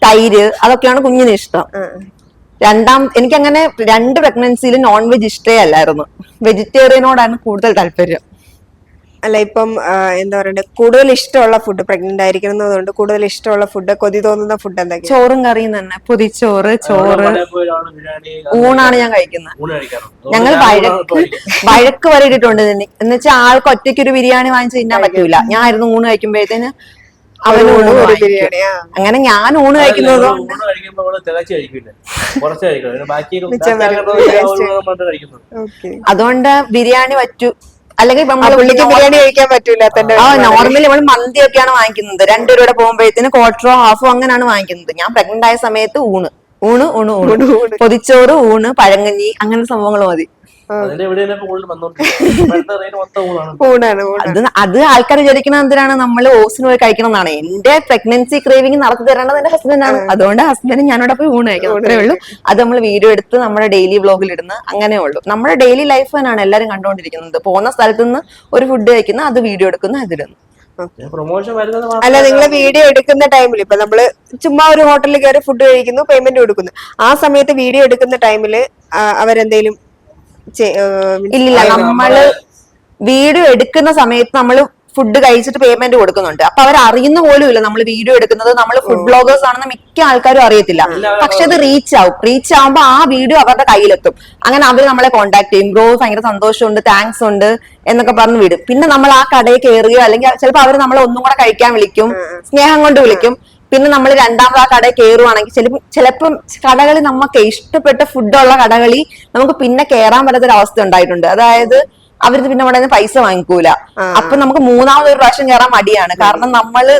തൈര്, അതൊക്കെയാണ് കുഞ്ഞിന് ഇഷ്ടം. എനിക്കങ്ങനെ 2 പ്രഗ്നൻസിയിൽ നോൺ വെജ് ഇഷ്ടേ അല്ലായിരുന്നു. വെജിറ്റേറിയനോടാണ് കൂടുതൽ താല്പര്യം. അല്ല, ഇപ്പം എന്താ പറയണ്ടേ, കൂടുതൽ ഇഷ്ടമുള്ള ഫുഡ് പ്രഗ്നന്റ് ആയിരിക്കുന്നതുകൊണ്ട് കൂടുതൽ ഇഷ്ടമുള്ള ഫുഡ്, കൊതി തോന്നുന്ന ഫുഡ് എന്തൊക്കെയാ? ചോറും കറിയും തന്നെ. പൊതിച്ചോറ്, ചോറ്, ഊണാണ് ഞാൻ കഴിക്കുന്നത്. ഞങ്ങൾ വഴക്ക് വരെ ഇട്ടിട്ടുണ്ട്. എന്നുവെച്ചാൽ ആൾക്ക് ഒറ്റയ്ക്ക് ഒരു ബിരിയാണി വാങ്ങിച്ച് തിന്നാൻ പറ്റൂല. ഞാൻ ആയിരുന്നു ഊണ് കഴിക്കുമ്പോഴത്തേന് അവന് ഊണ് ബിരിയാണി. അങ്ങനെ ഞാൻ ഊണ് കഴിക്കുന്നത് അതുകൊണ്ട് ബിരിയാണി പറ്റൂ. അല്ലെങ്കിൽ ബിരിയാണി കഴിക്കാൻ പറ്റൂല. നോർമലി നമ്മൾ മന്തിയൊക്കെയാണ് വാങ്ങിക്കുന്നത്. 2 രൂപയുടെ പോകുമ്പോഴത്തേന് ക്വാർട്ടറോ ഹാഫോ അങ്ങനെയാണ് വാങ്ങിക്കുന്നത്. ഞാൻ പ്രഗ്നന്റ് ആയ സമയത്ത് ഊണ്, പൊതിച്ചോറ്, ഊണ്, പഴങ്കഞ്ഞി, അങ്ങനെ സംഭവങ്ങൾ മതി. അത് ആൾക്കാർ വിചാരിക്കുന്നത് എന്തിനാണ് നമ്മൾ ഓസിന് പോയി കഴിക്കണം എന്നാണ്. എന്റെ പ്രഗ്നൻസി ക്രേവിംഗ് നടത്തി തരേണ്ടത് എന്റെ ഹസ്ബൻഡാണ്. അതുകൊണ്ട് ഹസ്ബൻഡ് ഞാനോടെ പോയി ഊണ് കഴിക്കണം, അത്രേ ഉള്ളൂ. അത് നമ്മൾ വീഡിയോ എടുത്ത് നമ്മുടെ ഡെയിലി വ്ലോഗിൽ ഇടുന്ന അങ്ങനെ ഉള്ളൂ. നമ്മുടെ ഡെയിലി ലൈഫ് തന്നെയാണ് എല്ലാരും കണ്ടുകൊണ്ടിരിക്കുന്നത്. പോകുന്ന സ്ഥലത്ത് നിന്ന് ഒരു ഫുഡ് കഴിക്കുന്ന, അത് വീഡിയോ എടുക്കുന്ന, അതിടുന്നു. പ്രൊമോഷൻ വരുന്നത് അല്ല, നിങ്ങൾ വീഡിയോ എടുക്കുന്ന ടൈമിൽ ഇപ്പൊ നമ്മള് ചുമ്മാ ഒരു ഹോട്ടലിൽ കയറി ഫുഡ് കഴിക്കുന്നു, പേയ്മെന്റ് കൊടുക്കുന്നു, ആ സമയത്ത് വീഡിയോ എടുക്കുന്ന ടൈമില് അവരെന്തേലും ഇല്ലില്ല, നമ്മള് വീഡിയോ എടുക്കുന്ന സമയത്ത് നമ്മള് ഫുഡ് കഴിച്ചിട്ട് പേയ്മെന്റ് കൊടുക്കുന്നുണ്ട്. അപ്പൊ അവർ അറിയുന്ന പോലും ഇല്ല നമ്മൾ വീഡിയോ എടുക്കുന്നത്. നമ്മൾ ഫുഡ് ബ്ലോഗേഴ്സ് ആണെന്ന് മിക്ക ആൾക്കാരും അറിയത്തില്ല. പക്ഷെ അത് റീച്ച് ആവുമ്പോ ആ വീഡിയോ അവരുടെ കയ്യിലെത്തും. അങ്ങനെ അവർ നമ്മളെ കോൺടാക്ട് ചെയ്യും. ബ്രോ ഭയങ്കര സന്തോഷമുണ്ട്, താങ്ക്സ് ഉണ്ട് എന്നൊക്കെ പറഞ്ഞ് വിടും. പിന്നെ നമ്മൾ ആ കടയിൽ കയറുകയോ അല്ലെങ്കിൽ ചിലപ്പോൾ അവർ നമ്മളെ ഒന്നും കൂടെ കഴിക്കാൻ വിളിക്കും, സ്നേഹം കൊണ്ട് വിളിക്കും. പിന്നെ നമ്മൾ രണ്ടാമത് ആ കടയിൽ കയറുവാണെങ്കിൽ ചിലപ്പം കടകളിൽ നമുക്ക് ഇഷ്ടപ്പെട്ട ഫുഡുള്ള കടകളിൽ നമുക്ക് പിന്നെ കയറാൻ പറ്റാത്തൊരു അവസ്ഥ ഉണ്ടായിട്ടുണ്ട്. അതായത് അവര് പിന്നെ അവിടെ നിന്ന് പൈസ വാങ്ങിക്കൂല. അപ്പൊ നമുക്ക് മൂന്നാമത് ഒരു പ്രാവശ്യം കയറാൻ മടിയാണ്. കാരണം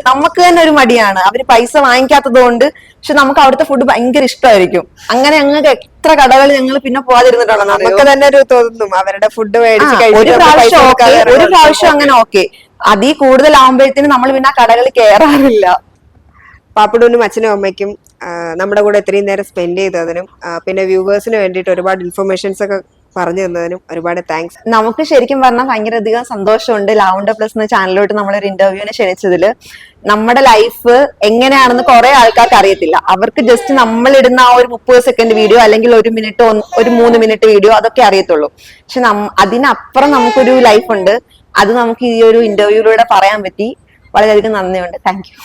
നമുക്ക് തന്നെ ഒരു മടിയാണ്, അവര് പൈസ വാങ്ങിക്കാത്തത് കൊണ്ട്. പക്ഷെ നമുക്ക് അവിടുത്തെ ഫുഡ് ഭയങ്കര ഇഷ്ടമായിരിക്കും. അങ്ങനെ ഞങ്ങൾക്ക് എത്ര കടകൾ ഞങ്ങൾ പിന്നെ പോവാതിരുന്നിട്ടുണ്ടോ. നമുക്ക് തന്നെ ഒരു തോന്നും അവരുടെ ഫുഡ് ഒരു പ്രാവശ്യം അങ്ങനെ ഓക്കെ. അതിൽ കൂടുതലാവുമ്പോഴത്തേനും നമ്മൾ പിന്നെ ആ കടകളിൽ കയറാറില്ല. പാപ്പുടൂനും അച്ഛനും അമ്മയ്ക്കും നമ്മുടെ കൂടെ ഇത്രയും നേരം സ്പെൻഡ് ചെയ്തതിനും പിന്നെ വ്യൂവേഴ്സിന് വേണ്ടിയിട്ട് ഒരുപാട് ഇൻഫർമേഷൻസ് ഒക്കെ പറഞ്ഞു തന്നതിനും ഒരുപാട് താങ്ക്സ്. നമുക്ക് ശരിക്കും പറഞ്ഞാൽ ഭയങ്കര അധികം സന്തോഷമുണ്ട് ലാവണ്ടർ പ്ലസ് എന്ന ചാനലിലോട്ട് നമ്മളൊരു ഇന്റർവ്യൂവിനെ ക്ഷണിച്ചതില്. നമ്മുടെ ലൈഫ് എങ്ങനെയാണെന്ന് കുറെ ആൾക്കാർക്ക് അറിയത്തില്ല. അവർക്ക് ജസ്റ്റ് നമ്മളിടുന്ന ആ ഒരു 30 സെക്കൻഡ് വീഡിയോ അല്ലെങ്കിൽ 1 മിനിറ്റ്, ഒരു 3 മിനിറ്റ് വീഡിയോ അതൊക്കെ അറിയത്തുള്ളൂ. പക്ഷെ അതിനപ്പുറം നമുക്കൊരു ലൈഫ് ഉണ്ട്. അത് നമുക്ക് ഈ ഒരു ഇന്റർവ്യൂയിലൂടെ പറയാൻ പറ്റി. വളരെയധികം നന്ദിയുണ്ട്. Thank you.